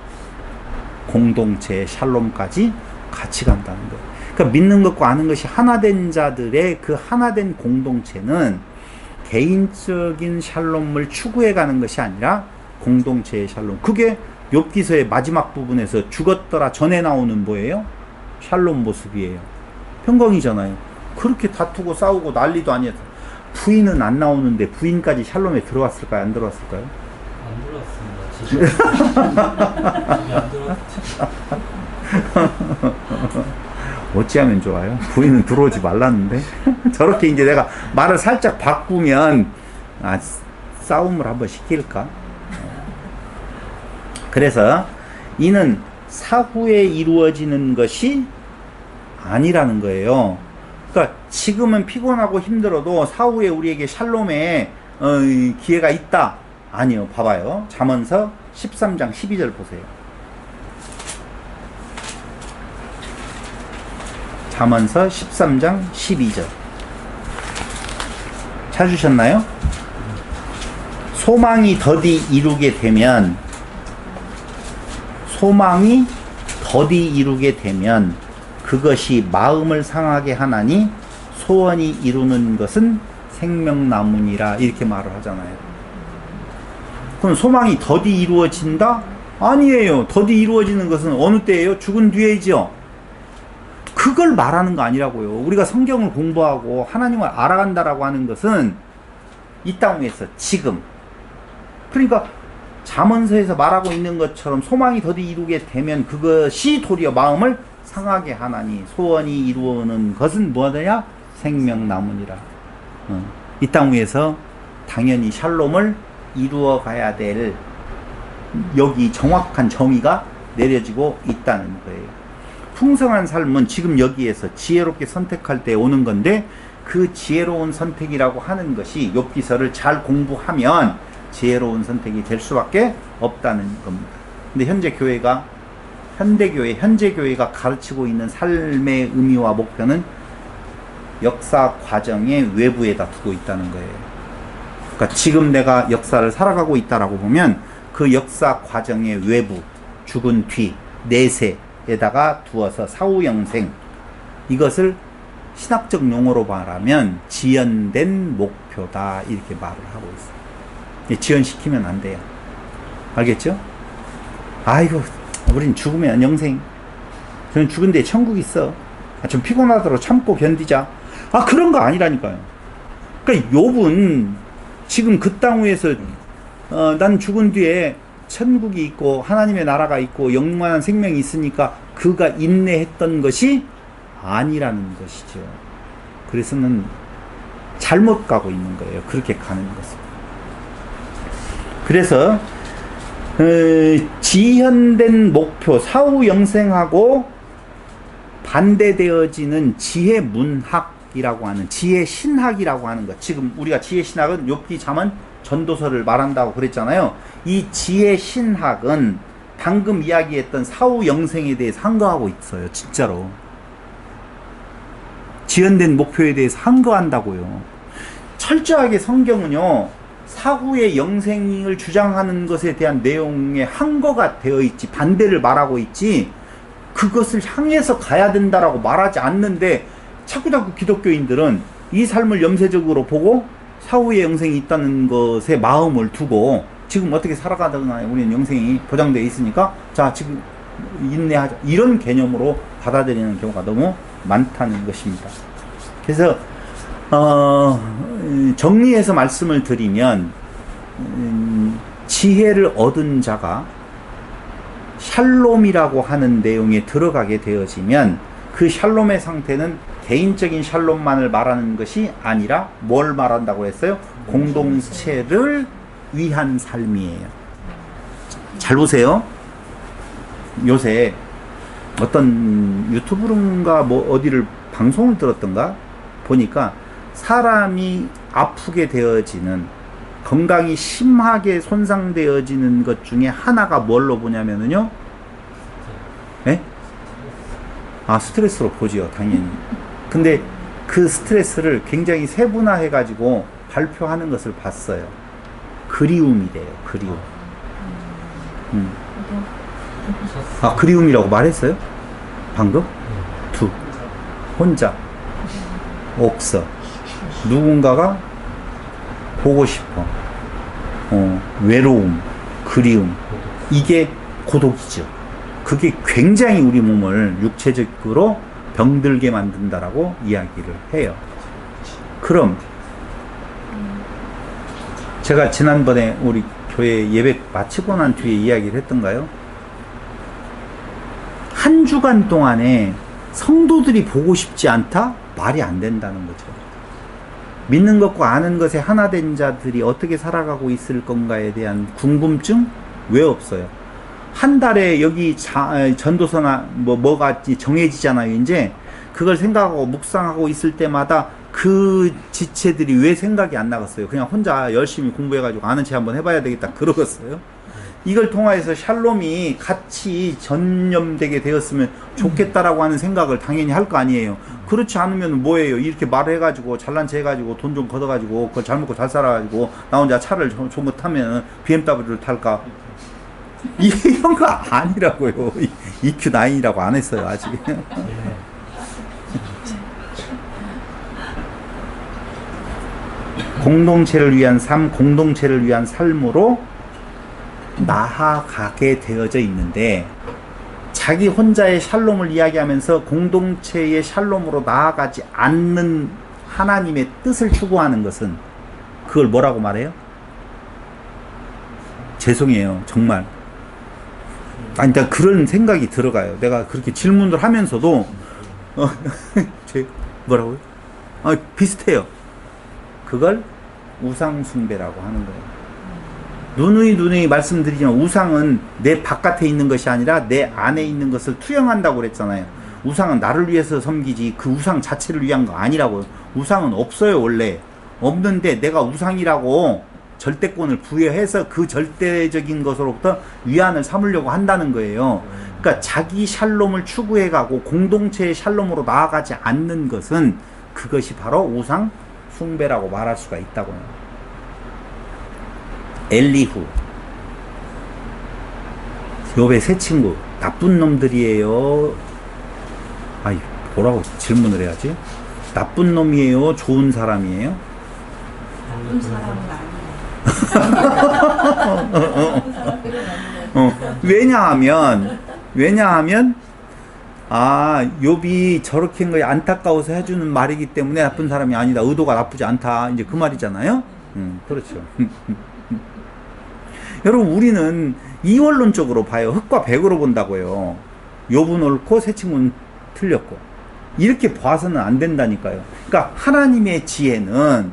[SPEAKER 1] 공동체의 샬롬까지 같이 간다는 거예요. 그러니까 믿는 것과 아는 것이 하나된 자들의 그 하나된 공동체는 개인적인 샬롬을 추구해 가는 것이 아니라 공동체의 샬롬. 그게 욥기서의 마지막 부분에서 죽었더라 전에 나오는 뭐예요? 샬롬 모습이에요. 평강이잖아요. 그렇게 다투고 싸우고 난리도 아니었어. 부인은 안 나오는데 부인까지 샬롬에 들어왔을까요? 안 들어왔을까요?
[SPEAKER 3] 안 들어왔습니다. 안 들어왔죠.
[SPEAKER 1] 어찌하면 좋아요? 부인은 들어오지 말랐는데. 저렇게 이제 내가 말을 살짝 바꾸면 싸움을 한번 시킬까? 그래서 이는 사후에 이루어지는 것이 아니라는 거예요. 그러니까 지금은 피곤하고 힘들어도 사후에 우리에게 샬롬의 기회가 있다. 아니요. 봐봐요. 잠언서 13장 12절 보세요. 잠언서 13장 12절 찾으셨나요? 소망이 더디 이루게 되면 그것이 마음을 상하게 하나니 소원이 이루는 것은 생명나무니라 이렇게 말을 하잖아요. 그럼 소망이 더디 이루어진다? 아니에요. 더디 이루어지는 것은 어느 때예요? 죽은 뒤에죠. 그걸 말하는 거 아니라고요. 우리가 성경을 공부하고 하나님을 알아간다라고 하는 것은 이 땅에서 지금. 그러니까 잠언서에서 말하고 있는 것처럼 소망이 더디 이루게 되면 그것이 도리어 마음을 상하게 하나니 소원이 이루어는 것은 뭐냐? 생명나무니라. 이 땅 위에서 당연히 샬롬을 이루어 가야 될 여기 정확한 정의가 내려지고 있다는 거예요. 풍성한 삶은 지금 여기에서 지혜롭게 선택할 때 오는 건데 그 지혜로운 선택이라고 하는 것이 욥기서를 잘 공부하면 지혜로운 선택이 될 수밖에 없다는 겁니다. 근데 현재 교회가 가르치고 있는 삶의 의미와 목표는 역사 과정의 외부에다 두고 있다는 거예요. 그러니까 지금 내가 역사를 살아가고 있다라고 보면 그 역사 과정의 외부, 죽은 뒤, 내세에다가 두어서 사후영생, 이것을 신학적 용어로 말하면 지연된 목표다 이렇게 말을 하고 있어요. 지연시키면 안 돼요. 알겠죠? 아이고 우린 죽으면 영생, 저는 죽은 데에 천국 있어, 좀 피곤하더라도 참고 견디자, 그런 거 아니라니까요. 그러니까 욥은 지금 그 땅 위에서 난 죽은 뒤에 천국이 있고 하나님의 나라가 있고 영원한 생명이 있으니까 그가 인내했던 것이 아니라는 것이죠. 그래서는 잘못 가고 있는 거예요. 그렇게 가는 것은. 그래서 지현된 목표, 사후 영생하고 반대되어지는 지혜 문학이라고 하는, 지혜 신학이라고 하는 것. 지금 우리가 지혜 신학은 욥기, 잠언, 전도서를 말한다고 그랬잖아요. 이 지혜 신학은 방금 이야기했던 사후 영생에 대해서 항거하고 있어요. 진짜로. 지연된 목표에 대해서 항거한다고요. 철저하게 성경은요, 사후의 영생을 주장하는 것에 대한 내용에 항거가 되어 있지, 반대를 말하고 있지, 그것을 향해서 가야 된다라고 말하지 않는데, 자꾸 기독교인들은 이 삶을 염세적으로 보고 사후의 영생이 있다는 것에 마음을 두고 지금 어떻게 살아가거나 우리는 영생이 보장되어 있으니까 자 지금 인내하자 이런 개념으로 받아들이는 경우가 너무 많다는 것입니다. 그래서 정리해서 말씀을 드리면 지혜를 얻은 자가 샬롬이라고 하는 내용에 들어가게 되어지면 그 샬롬의 상태는 개인적인 샬롬만을 말하는 것이 아니라 뭘 말한다고 했어요? 공동체를 위한 삶이에요. 잘 보세요. 요새 어떤 유튜브인가 뭐 어디를 방송을 들었던가 보니까 사람이 아프게 되어지는 건강이 심하게 손상되어지는 것 중에 하나가 뭘로 보냐면요. 예? 아, 스트레스로 보지요, 당연히. 근데 그 스트레스를 굉장히 세분화해 가지고 발표하는 것을 봤어요. 그리움이래요, 그리움. 아, 그리움이라고 말했어요? 방금? 두. 혼자. 없어. 누군가가 보고 싶어. 외로움, 그리움. 이게 고독이죠. 그게 굉장히 우리 몸을 육체적으로 병들게 만든다라고 이야기를 해요. 그럼 제가 지난번에 우리 교회 예배 마치고 난 뒤에 이야기를 했던가요? 한 주간 동안에 성도들이 보고 싶지 않다? 말이 안 된다는 거죠. 믿는 것과 아는 것에 하나 된 자들이 어떻게 살아가고 있을 건가에 대한 궁금증? 왜 없어요? 한 달에 여기 전도서나 뭐가 정해지잖아요, 이제. 그걸 생각하고 묵상하고 있을 때마다 그 지체들이 왜 생각이 안 나겠어요? 그냥 혼자 열심히 공부해가지고 아는 체 한번 해봐야 되겠다, 그러겠어요? 이걸 통해서 샬롬이 같이 전념되게 되었으면 좋겠다라고 하는 생각을 당연히 할 거 아니에요. 그렇지 않으면 뭐예요? 이렇게 말해가지고 잘난 체 해가지고 돈 좀 걷어가지고 그걸 잘 먹고 잘 살아가지고 나 혼자 차를 좀 못하면 BMW를 탈까? 이런 거 아니라고요. EQ9이라고 안 했어요, 아직. 공동체를 위한 삶, 공동체를 위한 삶으로 나아가게 되어져 있는데, 자기 혼자의 샬롬을 이야기하면서 공동체의 샬롬으로 나아가지 않는 하나님의 뜻을 추구하는 것은 그걸 뭐라고 말해요? 죄송해요, 정말. 아니, 일단 그런 생각이 들어가요. 내가 그렇게 질문을 하면서도 뭐라고요? 비슷해요. 그걸 우상숭배라고 하는 거예요. 누누이 말씀드리지만 우상은 내 바깥에 있는 것이 아니라 내 안에 있는 것을 투영한다고 그랬잖아요. 우상은 나를 위해서 섬기지 그 우상 자체를 위한 거 아니라고요. 우상은 없어요, 원래. 없는데 내가 우상이라고 절대권을 부여해서 그 절대적인 것으로부터 위안을 삼으려고 한다는 거예요. 그러니까 자기 샬롬을 추구해가고 공동체의 샬롬으로 나아가지 않는 것은 그것이 바로 우상 숭배라고 말할 수가 있다고요. 엘리후, 욥의 세 친구 나쁜 놈들이에요. 아이, 뭐라고 질문을 해야지? 나쁜 놈이에요? 좋은 사람이에요?
[SPEAKER 4] 나쁜 사람은 아니에요.
[SPEAKER 1] 왜냐하면 욥이 저렇게 한 거에 안타까워서 해주는 말이기 때문에 나쁜 사람이 아니다. 의도가 나쁘지 않다. 이제 그 말이잖아요. 그렇죠. 여러분, 우리는 이원론적으로 봐요. 흑과 백으로 본다고요. 욥은 옳고 세 친구는 틀렸고. 이렇게 봐서는 안 된다니까요. 그러니까 하나님의 지혜는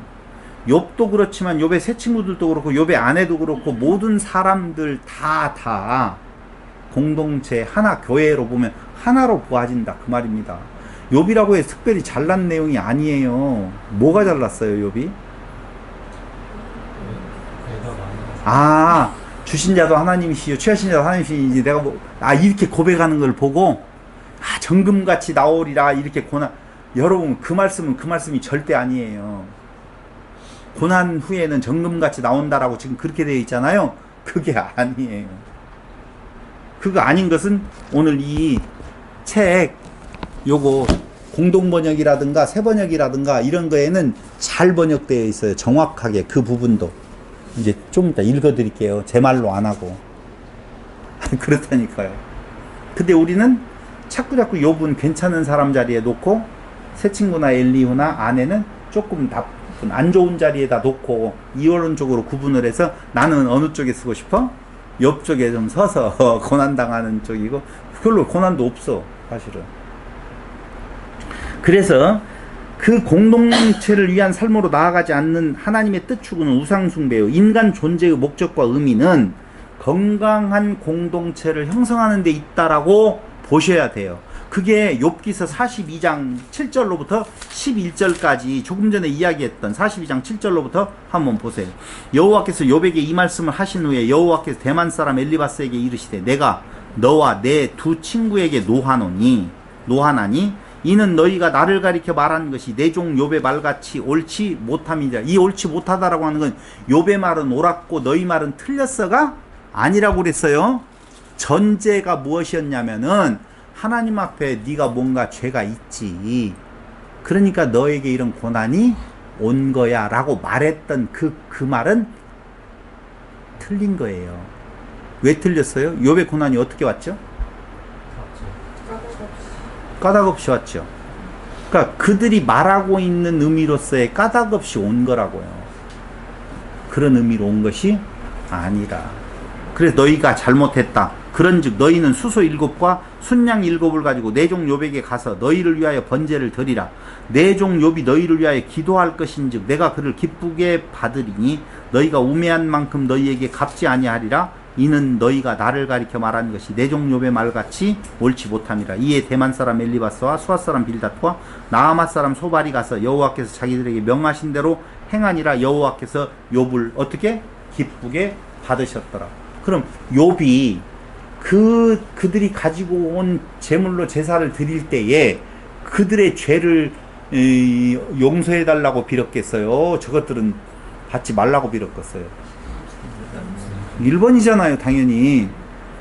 [SPEAKER 1] 욥도 그렇지만 욥의 세 친구들도 그렇고 욥의 아내도 그렇고 모든 사람들 다 공동체 하나, 교회로 보면 하나로 보아진다, 그 말입니다. 욥이라고 해서 특별히 잘난 내용이 아니에요. 뭐가 잘났어요, 욥이? 주신 자도 하나님이시요 취하신 자도 하나님이시니 내가 이렇게 고백하는 걸 보고 정금같이 나오리라 이렇게 고난. 여러분, 그 말씀이 절대 아니에요. 고난 후에는 정금같이 나온다라고 지금 그렇게 되어 있잖아요. 그게 아니에요. 그거 아닌 것은 오늘 이 책 요거 공동번역이라든가 새번역이라든가 이런 거에는 잘 번역되어 있어요. 정확하게 그 부분도. 이제 좀 이따 읽어드릴게요. 제 말로 안 하고. 그렇다니까요. 근데 우리는 자꾸 욥은 괜찮은 사람 자리에 놓고 새 친구나 엘리후나 아내는 조금 나쁜 안 좋은 자리에다 놓고 이원론적으로 구분을 해서 나는 어느 쪽에 쓰고 싶어? 욥 쪽에 좀 서서 고난당하는 쪽이고 별로 고난도 없어 사실은. 그래서 그 공동체를 위한 삶으로 나아가지 않는 하나님의 뜻 추구는 우상숭배요. 인간 존재의 목적과 의미는 건강한 공동체를 형성하는 데 있다라고 보셔야 돼요. 그게 욥기서 42장 7절로부터 11절까지 조금 전에 이야기했던 42장 7절로부터 한번 보세요. 여호와께서 욥에게 이 말씀을 하신 후에 여호와께서 대만 사람 엘리바스에게 이르시되 내가 너와 내 두 친구에게 노하나니 이는 너희가 나를 가리켜 말하는 것이 내 종 욥의 말같이 옳지 못함이니라. 이 옳지 못하다라고 하는 건 욥의 말은 옳았고 너희 말은 틀렸어가 아니라고 그랬어요. 전제가 무엇이었냐면은 하나님 앞에 네가 뭔가 죄가 있지. 그러니까 너에게 이런 고난이 온 거야 라고 말했던 그 말은 틀린 거예요. 왜 틀렸어요? 욥의 고난이 어떻게 왔죠? 까닭없이 왔죠. 그러니까 그들이 말하고 있는 의미로서의 까닭없이 온 거라고요. 그런 의미로 온 것이 아니라. 그래서 너희가 잘못했다. 그런즉 너희는 수소 7과 순양 7을 가지고 내 종 욥에게 가서 너희를 위하여 번제를 드리라. 내 종 욥이 너희를 위하여 기도할 것인즉 내가 그를 기쁘게 받으리니 너희가 우매한 만큼 너희에게 갚지 아니하리라. 이는 너희가 나를 가리켜 말하는 것이 내 종 욥의 말같이 옳지 못함이라. 이에 대만 사람 엘리바스와 수아 사람 빌닷과 나아맛 사람 소발이 가서 여호와께서 자기들에게 명하신 대로 행하니라. 여호와께서 욥을 어떻게 기쁘게 받으셨더라. 그럼 욥이 그들이 가지고 온 제물로 제사를 드릴 때에 그들의 죄를 용서해 달라고 빌었겠어요? 저것들은 받지 말라고 빌었겠어요? 1번이잖아요, 당연히.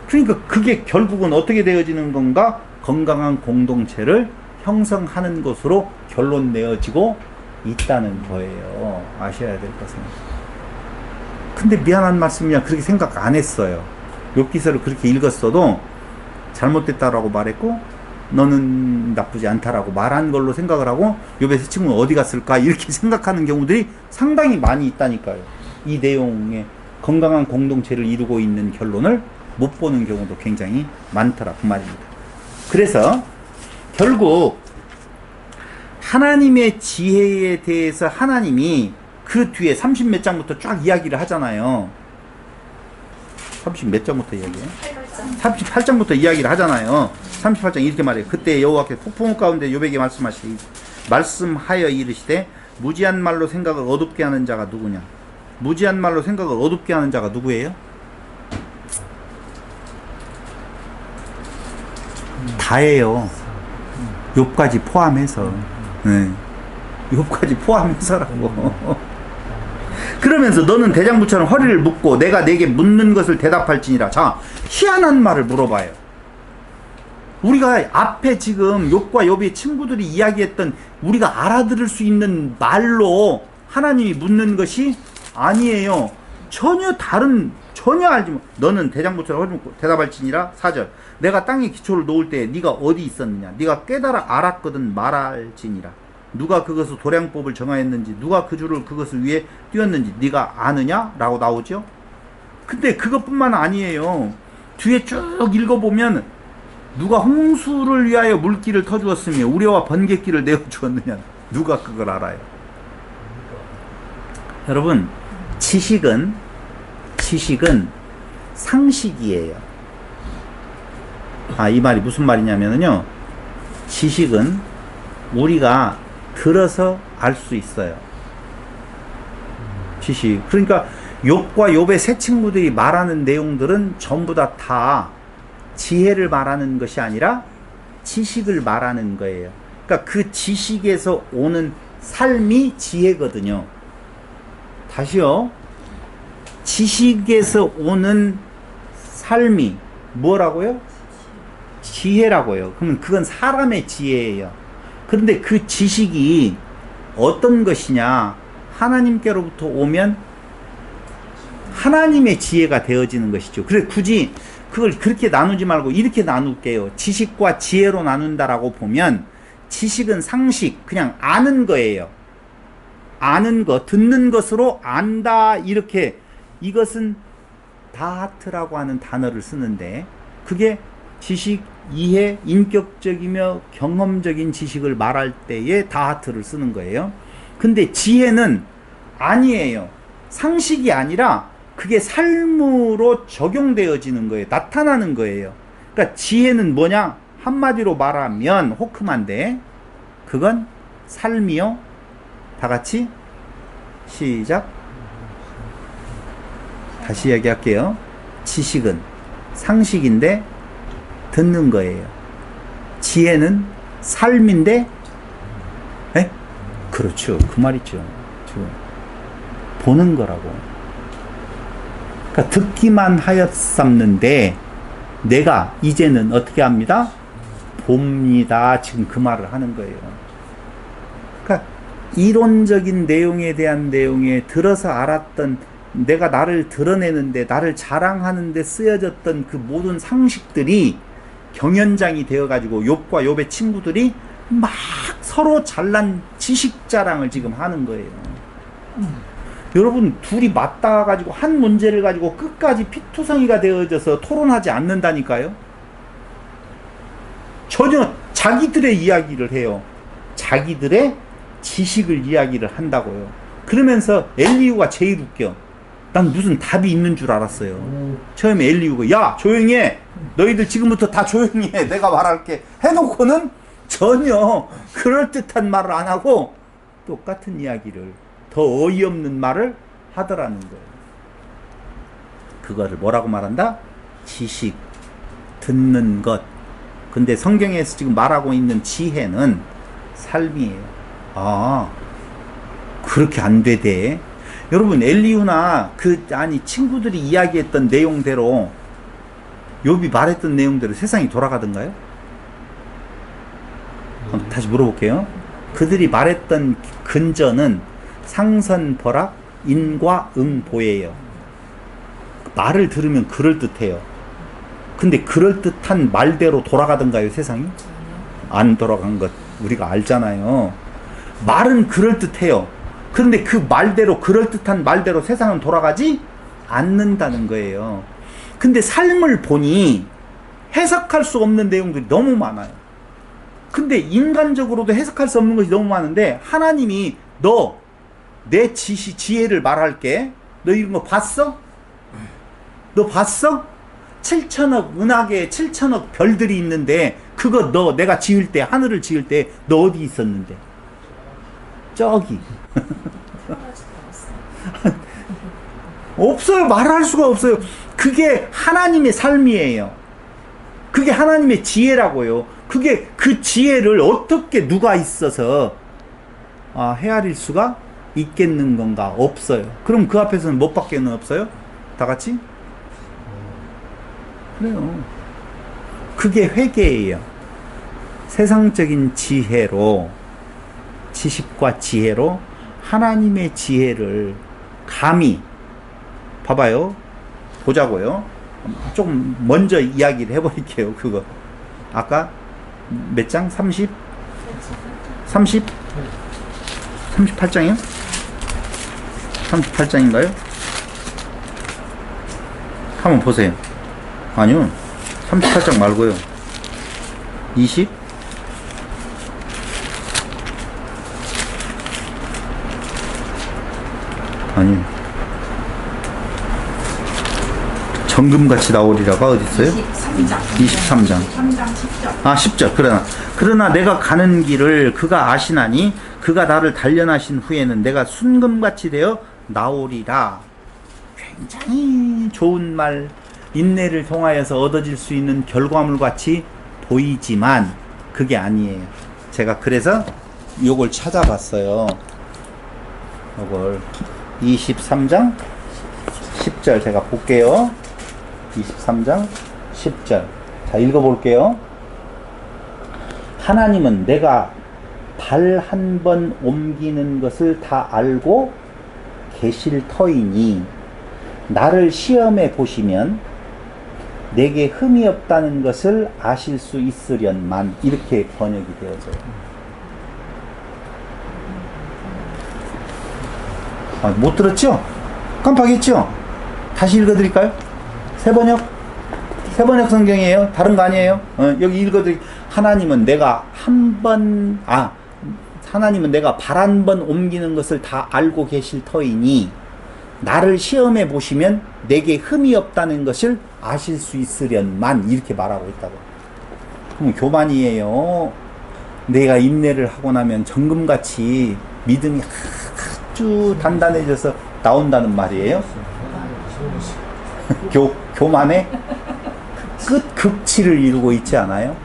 [SPEAKER 1] 그러니까 그게 결국은 어떻게 되어지는 건가? 건강한 공동체를 형성하는 것으로 결론 내어지고 있다는 거예요. 아셔야 될 것은. 근데 미안한 말씀이야. 그렇게 생각 안 했어요. 욥기서를 그렇게 읽었어도 잘못됐다라고 말했고 너는 나쁘지 않다라고 말한 걸로 생각을 하고 욥의 세 친구는 어디 갔을까 이렇게 생각하는 경우들이 상당히 많이 있다니까요. 이 내용에 건강한 공동체를 이루고 있는 결론을 못 보는 경우도 굉장히 많더라 그 말입니다. 그래서 결국 하나님의 지혜에 대해서 하나님이 그 뒤에 30 몇 장부터 쫙 이야기를 하잖아요. 30 몇 장부터 이야기해요? 38장부터 이야기를 하잖아요. 38장 이렇게 말해요. 그때 여호와께서 폭풍 가운데 욥에게 말씀하여 이르시되 무지한 말로 생각을 어둡게 하는 자가 누구냐? 무지한 말로 생각을 어둡게 하는 자가 누구예요? 다예요. 욥까지 포함해서. 네. 욥까지 포함해서라고. 그러면서 너는 대장부처럼 허리를 묶고 내가 내게 묻는 것을 대답할지니라. 자, 희한한 말을 물어봐요. 우리가 앞에 지금 욥과 욥의 친구들이 이야기했던 우리가 알아들을 수 있는 말로 하나님이 묻는 것이 아니에요. 전혀 알지 못. 너는 대장부처럼 허리 묶고 대답할지니라. 4절. 내가 땅에 기초를 놓을 때 네가 어디 있었느냐? 네가 깨달아 알았거든 말할지니라. 누가 그것을 도량법을 정하였는지 누가 그 줄을 그것을 위에 띄웠는지 네가 아느냐? 라고 나오죠. 근데 그것뿐만 아니에요. 뒤에 쭉 읽어보면 누가 홍수를 위하여 물길을 터주었으며 우레와 번갯길을 내어주었느냐? 누가 그걸 알아요? 여러분, 지식은 상식이에요. 이 말이 무슨 말이냐면요, 지식은 우리가 들어서 알 수 있어요. 지식. 그러니까 욥과 욥의 세 친구들이 말하는 내용들은 전부 다 지혜를 말하는 것이 아니라 지식을 말하는 거예요. 그러니까 그 지식에서 오는 삶이 지혜거든요. 다시요. 지식에서 오는 삶이 뭐라고요? 지혜라고요. 그러면 그건 사람의 지혜예요. 그런데 그 지식이 어떤 것이냐? 하나님께로부터 오면 하나님의 지혜가 되어지는 것이죠. 그래 굳이 그걸 그렇게 나누지 말고 이렇게 나눌게요. 지식과 지혜로 나눈다라고 보면 지식은 상식, 그냥 아는 거예요. 아는 거, 듣는 것으로 안다, 이렇게. 이것은 다하트라고 하는 단어를 쓰는데 그게 지식, 이해, 인격적이며 경험적인 지식을 말할 때에 다하트를 쓰는 거예요. 근데 지혜는 아니에요. 상식이 아니라 그게 삶으로 적용되어지는 거예요. 나타나는 거예요. 그러니까 지혜는 뭐냐? 한마디로 말하면 호크만데 그건 삶이요. 다 같이 시작. 다시 얘기할게요. 지식은 상식인데 듣는 거예요. 지혜는 삶인데, 에? 그렇죠. 그 말이죠. 보는 거라고. 그러니까 듣기만 하였었는데 내가 이제는 어떻게 합니다? 봅니다. 지금 그 말을 하는 거예요. 그러니까 이론적인 내용에 대한 내용에 들어서 알았던, 내가 나를 드러내는데 나를 자랑하는데 쓰여졌던 그 모든 상식들이 경연장이 되어가지고 욥과 욥의 친구들이 막 서로 잘난 지식 자랑을 지금 하는 거예요. 여러분 둘이 맞닿아 가지고 한 문제를 가지고 끝까지 피투성이가 되어져서 토론하지 않는다니까요. 전혀 자기들의 이야기를 해요. 자기들의 지식을 이야기를 한다고요. 그러면서 엘리후가 제일 웃겨. 난 무슨 답이 있는 줄 알았어요. 처음에 엘리후가 야 조용히 해, 너희들 지금부터 다 조용히 해, 내가 말할게 해놓고는 전혀 그럴듯한 말을 안 하고 똑같은 이야기를, 더 어이없는 말을 하더라는 거예요. 그거를 뭐라고 말한다? 지식, 듣는 것. 근데 성경에서 지금 말하고 있는 지혜는 삶이에요. 아, 그렇게 안 되대. 여러분 엘리후나 친구들이 이야기했던 내용대로, 욥이 말했던 내용대로 세상이 돌아가던가요? 다시 물어볼게요. 그들이 말했던 근저는 상선벌악, 인과응보예요. 말을 들으면 그럴듯해요. 근데 그럴듯한 말대로 돌아가던가요, 세상이? 안 돌아간 것 우리가 알잖아요. 말은 그럴듯해요. 그런데 그 말대로, 그럴듯한 말대로 세상은 돌아가지 않는다는 거예요. 근데 삶을 보니 해석할 수 없는 내용들이 너무 많아요. 근데 인간적으로도 해석할 수 없는 것이 너무 많은데 하나님이 너 내 지혜를 말할게. 너 이런 거 봤어? 너 봤어? 7천억 은하계에 7천억 별들이 있는데 그거 너 내가 지을 때, 하늘을 지을 때 너 어디 있었는데? 저기. 없어요. 말할 수가 없어요. 그게 하나님의 삶이에요. 그게 하나님의 지혜라고요. 그게 그 지혜를 어떻게 누가 있어서 헤아릴 수가 있겠는 건가? 없어요. 그럼 그 앞에서는 못 밖에는 없어요? 다 같이? 그래요. 그게 회개예요. 세상적인 지혜로, 지식과 지혜로 하나님의 지혜를 감히, 봐봐요. 보자고요. 조금 먼저 이야기를 해버릴게요. 그거 아까 몇 장? 30? 38장이요? 38장인가요? 한번 보세요. 아니요, 38장 말고요. 20? 아니요, 정금같이 나오리라가 어디 있어요? 23장. 10절. 아, 10절. 그러나 내가 가는 길을 그가 아시나니 그가 나를 단련하신 후에는 내가 순금같이 되어 나오리라. 굉장히 좋은 말, 인내를 통하여서 얻어질 수 있는 결과물 같이 보이지만 그게 아니에요. 제가 그래서 요걸 찾아봤어요. 요걸 23장 10절 제가 볼게요. 23장 10절. 자, 읽어볼게요. 하나님은 내가 발 한 번 옮기는 것을 다 알고 계실 터이니 나를 시험해 보시면 내게 흠이 없다는 것을 아실 수 있으련만 이렇게 번역이 되어져요. 아, 못 들었죠? 깜빡했죠? 다시 읽어드릴까요? 새 번역 성경이에요. 다른 거 아니에요? 여기 하나님은 내가 하나님은 내가 발 한 번 옮기는 것을 다 알고 계실 터이니 나를 시험해 보시면 내게 흠이 없다는 것을 아실 수 있으련만 이렇게 말하고 있다고. 그럼 교만이에요. 내가 인내를 하고 나면 정금같이 믿음이 아주 단단해져서 나온다는 말이에요. 교만의 극치를 이루고 있지 않아요?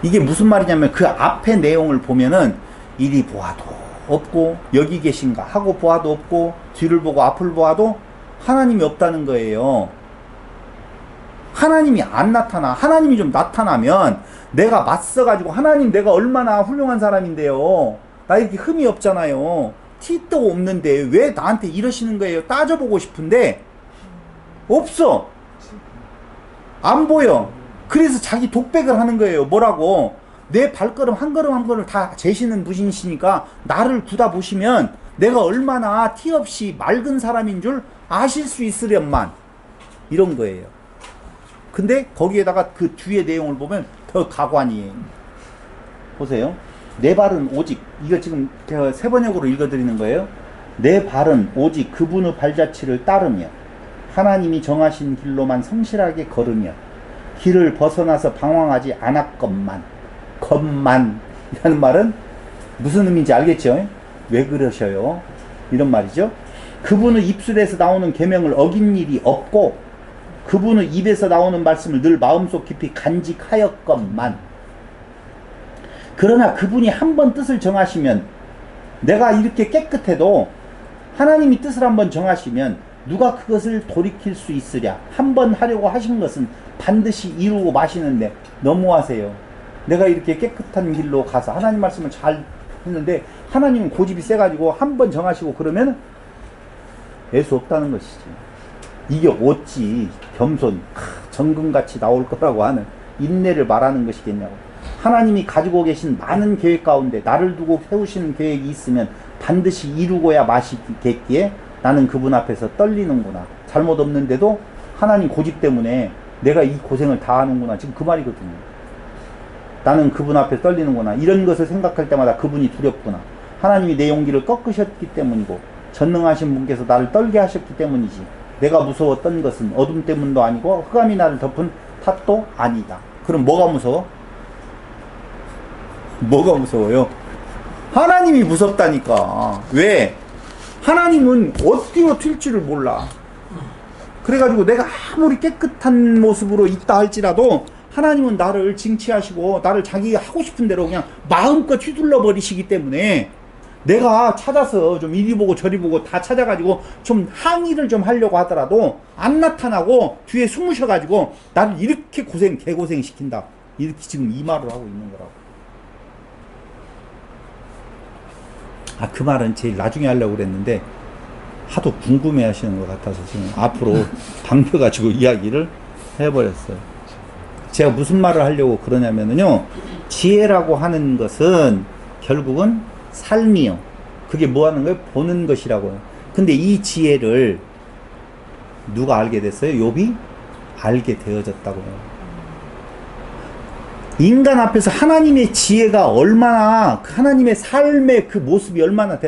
[SPEAKER 1] 이게 무슨 말이냐면 그 앞에 내용을 보면은 이리 보아도 없고 여기 계신가 하고 보아도 없고 뒤를 보고 앞을 보아도 하나님이 없다는 거예요. 하나님이 안 나타나. 하나님이 좀 나타나면 내가 맞서가지고 하나님 내가 얼마나 훌륭한 사람인데요. 나 이렇게 흠이 없잖아요. 티도 없는데 왜 나한테 이러시는 거예요? 따져보고 싶은데 없어. 안 보여. 그래서 자기 독백을 하는 거예요. 뭐라고? 내 발걸음 한 걸음 한 걸음 다 재시는 분이시니까 나를 구다 보시면 내가 얼마나 티 없이 맑은 사람인 줄 아실 수 있으련만 이런 거예요. 근데 거기에다가 그 뒤에 내용을 보면 더 가관이에요. 보세요. 내 발은 오직, 이거 지금 제가 새 번역으로 읽어드리는 거예요. 내 발은 오직 그분의 발자취를 따르며 하나님이 정하신 길로만 성실하게 걸으며 길을 벗어나서 방황하지 않았건만. 것만이라는 말은 무슨 의미인지 알겠죠? 왜 그러셔요? 이런 말이죠. 그분의 입술에서 나오는 계명을 어긴 일이 없고 그분의 입에서 나오는 말씀을 늘 마음속 깊이 간직하였건만. 그러나 그분이 한 번 뜻을 정하시면 내가 이렇게 깨끗해도 하나님이 뜻을 한번 정하시면 누가 그것을 돌이킬 수 있으랴. 한 번 하려고 하신 것은 반드시 이루고 마시는데 너무하세요. 내가 이렇게 깨끗한 길로 가서 하나님 말씀을 잘 했는데 하나님은 고집이 세가지고 한 번 정하시고 그러면 애수 없다는 것이지. 이게 어찌 겸손, 정금같이 나올 거라고 하는 인내를 말하는 것이겠냐고. 하나님이 가지고 계신 많은 계획 가운데 나를 두고 세우시는 계획이 있으면 반드시 이루고야 마시겠기에 나는 그분 앞에서 떨리는구나. 잘못 없는데도 하나님 고집 때문에 내가 이 고생을 다 하는구나. 지금 그 말이거든요. 나는 그분 앞에 떨리는구나. 이런 것을 생각할 때마다 그분이 두렵구나. 하나님이 내 용기를 꺾으셨기 때문이고 전능하신 분께서 나를 떨게 하셨기 때문이지. 내가 무서웠던 것은 어둠 때문도 아니고 흑암이 나를 덮은 탓도 아니다. 그럼 뭐가 무서워? 뭐가 무서워요? 하나님이 무섭다니까. 왜? 하나님은 어디로 튈지를 몰라. 그래가지고 내가 아무리 깨끗한 모습으로 있다 할지라도 하나님은 나를 징치하시고 나를 자기 하고 싶은 대로 그냥 마음껏 휘둘러 버리시기 때문에 내가 찾아서 좀 이리 보고 저리 보고 다 찾아가지고 좀 항의를 좀 하려고 하더라도 안 나타나고 뒤에 숨으셔가지고 나를 이렇게 개고생 시킨다. 이렇게 지금 이 말을 하고 있는 거라고. 그 말은 제일 나중에 하려고 그랬는데 하도 궁금해 하시는 것 같아서 지금 앞으로 당겨가지고 이야기를 해버렸어요. 제가 무슨 말을 하려고 그러냐면요. 지혜라고 하는 것은 결국은 삶이요. 그게 뭐 하는 거예요? 보는 것이라고요. 근데 이 지혜를 누가 알게 됐어요? 욥이 알게 되어졌다고요. 인간 앞에서 하나님의 지혜가 얼마나, 하나님의 삶의 그 모습이 얼마나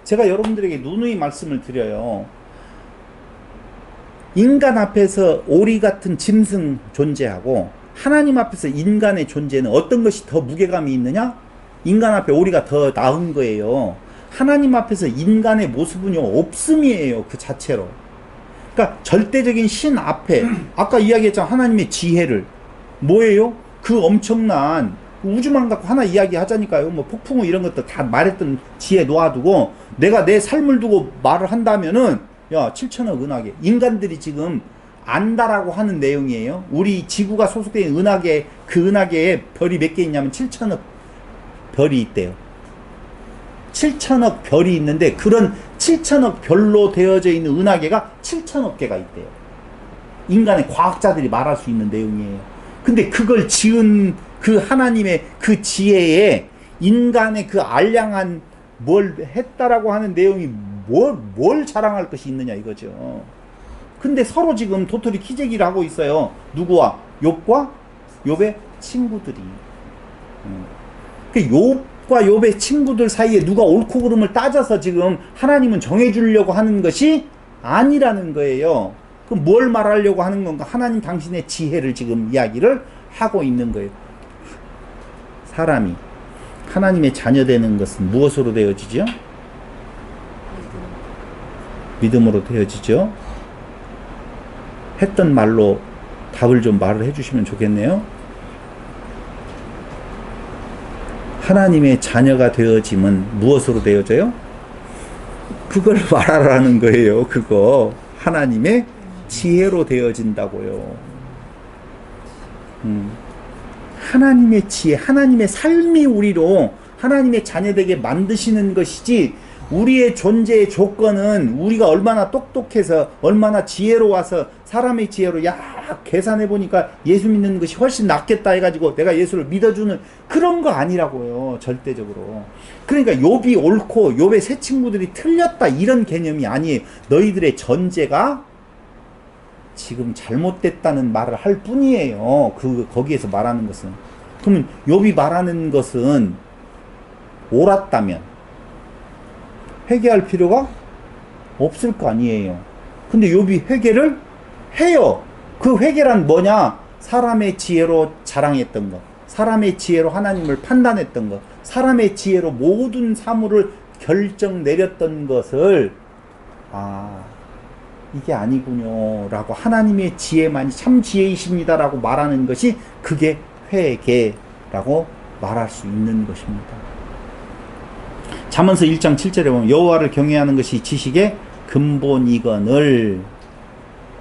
[SPEAKER 1] 제가 여러분들에게 누누이 말씀을 드려요. 인간 앞에서 오리 같은 짐승 존재하고 하나님 앞에서 인간의 존재는 어떤 것이 더 무게감이 있느냐? 인간 앞에 오리가 더 나은 거예요. 하나님 앞에서 인간의 모습은요, 없음이에요. 그 자체로. 그러니까 절대적인 신 앞에 아까 이야기했잖아. 하나님의 지혜를 뭐예요? 그 엄청난 우주만 갖고 하나 이야기하자니까요. 뭐 폭풍우 이런 것도 다 말했던 지혜 놓아두고 내가 내 삶을 두고 말을 한다면은 야 7천억 은하계 인간들이 지금 안다라고 하는 내용이에요. 우리 지구가 소속된 은하계, 그 은하계에 별이 몇 개 있냐면 7천억 별이 있대요. 7천억 별이 있는데 그런 7천억 별로 되어져 있는 은하계가 7천억 개가 있대요. 인간의 과학자들이 말할 수 있는 내용이에요. 근데 그걸 지은 그 하나님의 그 지혜에 인간의 그 알량한 뭘 했다라고 하는 내용이 뭘 자랑할 것이 있느냐 이거죠. 근데 서로 지금 도토리 키재기를 하고 있어요. 누구와? 욥과 욥의 친구들이. 그 욥과 욥의 친구들 사이에 누가 옳고 그름을 따져서 지금 하나님은 정해주려고 하는 것이 아니라는 거예요. 그럼 뭘 말하려고 하는 건가? 하나님 당신의 지혜를 지금 이야기를 하고 있는 거예요. 사람이 하나님의 자녀 되는 것은 무엇으로 되어지죠? 믿음으로 되어지죠. 했던 말로 답을 좀 말을 해주시면 좋겠네요. 하나님의 자녀가 되어짐은 무엇으로 되어져요? 그걸 말하라는 거예요. 그거 하나님의 지혜로 되어진다고요. 하나님의 지혜, 하나님의 삶이 우리로 하나님의 자녀되게 만드시는 것이지, 우리의 존재의 조건은 우리가 얼마나 똑똑해서 얼마나 지혜로워서 사람의 지혜로 계산해 보니까 예수 믿는 것이 훨씬 낫겠다 해가지고 내가 예수를 믿어주는 그런 거 아니라고요. 절대적으로. 그러니까 욥이 옳고 욥의 새 친구들이 틀렸다 이런 개념이 아니에요. 너희들의 전제가 지금 잘못됐다는 말을 할 뿐이에요. 거기에서 말하는 것은. 그러면 욥이 말하는 것은 옳았다면 회개할 필요가 없을 거 아니에요. 근데 욥이 회개를 해요. 그 회개란 뭐냐? 사람의 지혜로 자랑했던 것, 사람의 지혜로 하나님을 판단했던 것, 사람의 지혜로 모든 사물을 결정 내렸던 것을 이게 아니군요 라고, 하나님의 지혜만이 참 지혜이십니다 라고 말하는 것이 그게 회개라고 말할 수 있는 것입니다. 잠언서 1장 7절에 보면 여호와를 경외하는 것이 지식의 근본이거늘,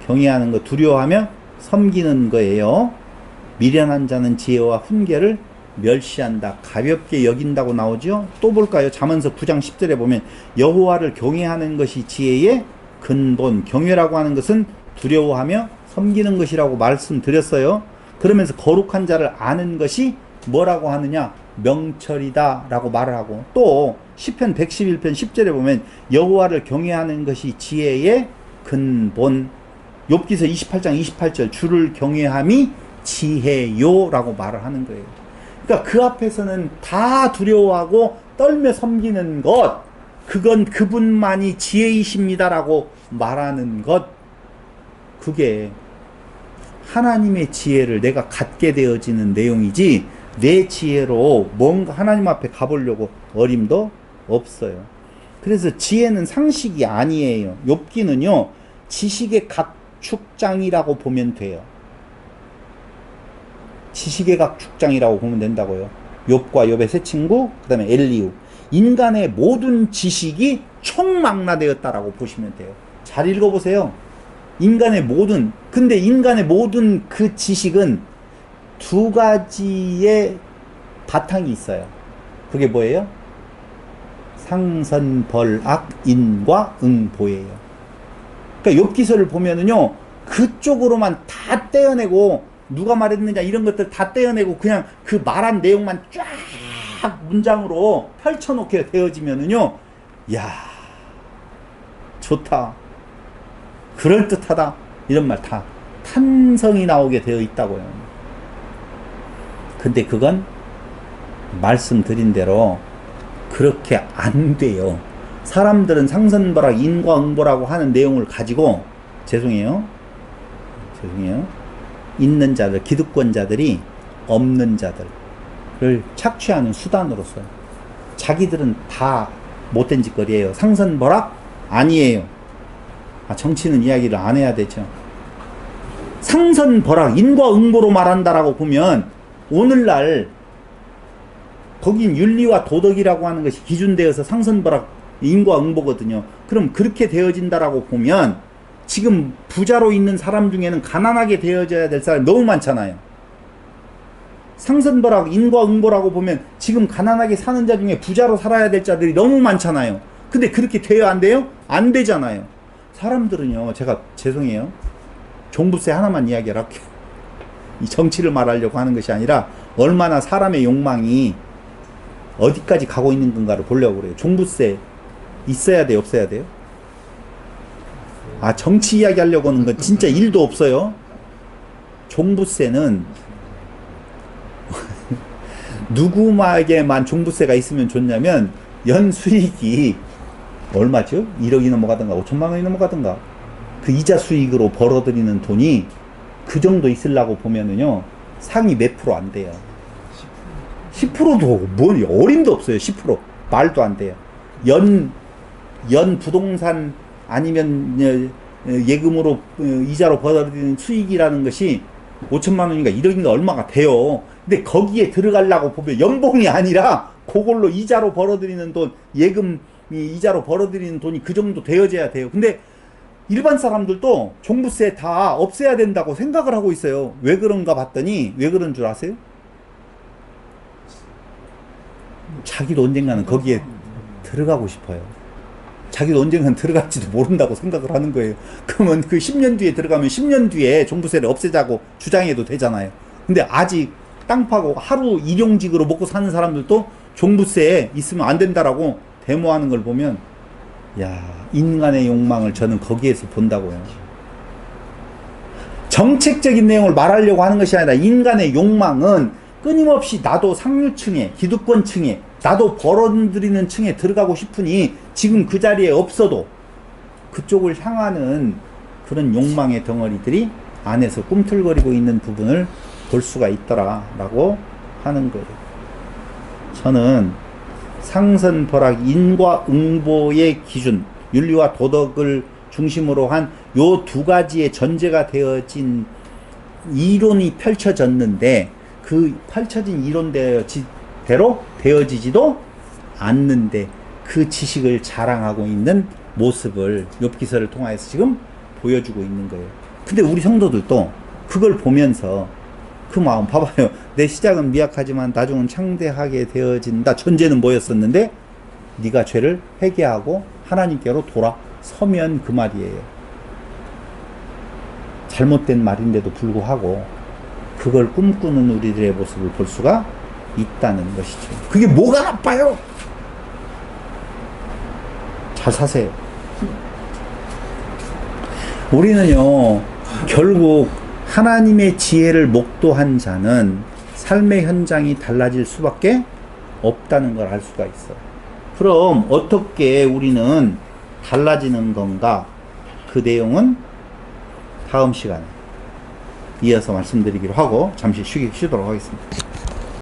[SPEAKER 1] 경외하는 거 두려워하며 섬기는 거예요. 미련한 자는 지혜와 훈계를 멸시한다, 가볍게 여긴다고 나오죠. 또 볼까요? 잠언서 9장 10절에 보면 여호와를 경외하는 것이 지혜의 근본, 경외라고 하는 것은 두려워하며 섬기는 것이라고 말씀드렸어요. 그러면서 거룩한 자를 아는 것이 뭐라고 하느냐? 명철이다 라고 말을 하고, 또 시편 111편 10절에 보면 여호와를 경외하는 것이 지혜의 근본, 욥기서 28장 28절 주를 경외함이 지혜요 라고 말을 하는 거예요. 그러니까 그 앞에서는 다 두려워하고 떨며 섬기는 것, 그건 그분만이 지혜이십니다 라고 말하는 것, 그게 하나님의 지혜를 내가 갖게 되어지는 내용이지, 내 지혜로 뭔가 하나님 앞에 가보려고 어림도 없어요. 그래서 지혜는 상식이 아니에요. 욥기는요 지식의 각축장이라고 보면 돼요. 지식의 각축장이라고 보면 된다고요. 욥과 욥의 새 친구, 그 다음에 엘리후, 인간의 모든 지식이 총망라되었다라고 보시면 돼요. 잘 읽어보세요. 인간의 모든, 근데 인간의 모든 그 지식은 두 가지의 바탕이 있어요. 그게 뭐예요? 상선벌악 인과응보예요. 그러니까 욥기서를 보면은요 그쪽으로만 다 떼어내고, 누가 말했느냐 이런 것들 다 떼어내고 그냥 그 말한 내용만 쫙 문장으로 펼쳐놓게 되어지면은요, 야 좋다, 그럴듯하다, 이런 말 다 탄성이 나오게 되어 있다고요. 근데 그건 말씀드린 대로 그렇게 안 돼요. 사람들은 상선벌악 인과응보라고 하는 내용을 가지고, 죄송해요, 있는 자들, 기득권자들이 없는 자들을 착취하는 수단으로서 자기들은 다 못된 짓거리예요. 상선벌악 아니에요. 정치는 이야기를 안 해야 되죠. 상선벌악 인과응보로 말한다라고 보면 오늘날 거긴 윤리와 도덕이라고 하는 것이 기준되어서 상선벌악 인과응보거든요. 그럼 그렇게 되어진다라고 보면 지금 부자로 있는 사람 중에는 가난하게 되어져야 될 사람이 너무 많잖아요. 상선벌악 인과응보라고 보면 지금 가난하게 사는 자 중에 부자로 살아야 될 자들이 너무 많잖아요. 근데 그렇게 돼요 안 돼요? 안 되잖아요. 사람들은요, 제가 죄송해요, 종부세 하나만 이야기를 할게요. 이 정치를 말하려고 하는 것이 아니라 얼마나 사람의 욕망이 어디까지 가고 있는 건가를 보려고 그래요. 종부세 있어야 돼요, 없어야 돼요? 아, 정치 이야기 하려고 하는 건 진짜 일도 없어요. 종부세는 누구에게만 종부세가 있으면 좋냐면 연 수익이 얼마죠? 1억이 넘어가든가 5천만 원이 넘어가든가 그 이자 수익으로 벌어들이는 돈이 그 정도 있으려고 보면은요 상위 몇 프로 안 돼요. 10%도 뭔 어림도 없어요. 10% 말도 안 돼요. 연 부동산 아니면 예금으로 이자로 벌어들이는 수익이라는 것이 5천만 원인가 1억인가 얼마가 돼요. 근데 거기에 들어가려고 보면 연봉이 아니라 그걸로 이자로 벌어들이는 돈, 예금 이자로 벌어들이는 돈이 그 정도 되어져야 돼요. 근데 일반 사람들도 종부세 다 없애야 된다고 생각을 하고 있어요. 왜 그런가 봤더니 왜 그런 줄 아세요? 자기도 언젠가는 거기에 들어가고 싶어요. 자기도 언젠가는 들어갈지도 모른다고 생각을 하는 거예요. 그러면 그 10년 뒤에 들어가면 10년 뒤에 종부세를 없애자고 주장해도 되잖아요. 근데 아직 땅 파고 하루 일용직으로 먹고 사는 사람들도 종부세에 있으면 안 된다라고 데모하는 걸 보면 야, 인간의 욕망을 저는 거기에서 본다고요. 정책적인 내용을 말하려고 하는 것이 아니라 인간의 욕망은 끊임없이 나도 상류층에, 기득권층에, 나도 벌어들이는 층에 들어가고 싶으니 지금 그 자리에 없어도 그쪽을 향하는 그런 욕망의 덩어리들이 안에서 꿈틀거리고 있는 부분을 볼 수가 있더라라고 하는 거예요. 저는 상선벌악 인과응보의 기준, 윤리와 도덕을 중심으로 한 요 두 가지의 전제가 되어진 이론이 펼쳐졌는데 그 펼쳐진 이론대로 되어지지도 않는데 그 지식을 자랑하고 있는 모습을 욥기서를 통해서 지금 보여주고 있는 거예요. 근데 우리 성도들도 그걸 보면서 그 마음 봐봐요. 내 시작은 미약하지만 나중은 창대하게 되어진다. 전제는 뭐였었는데 네가 죄를 회개하고 하나님께로 돌아서면 그 말이에요. 잘못된 말인데도 불구하고 그걸 꿈꾸는 우리들의 모습을 볼 수가 있다는 것이죠. 그게 뭐가 나빠요? 잘 사세요. 우리는요 결국 하나님의 지혜를 목도한 자는 삶의 현장이 달라질 수밖에 없다는 걸 알 수가 있어요. 그럼 어떻게 우리는 달라지는 건가? 그 내용은 다음 시간에 이어서 말씀드리기로 하고 잠시 쉬도록 하겠습니다.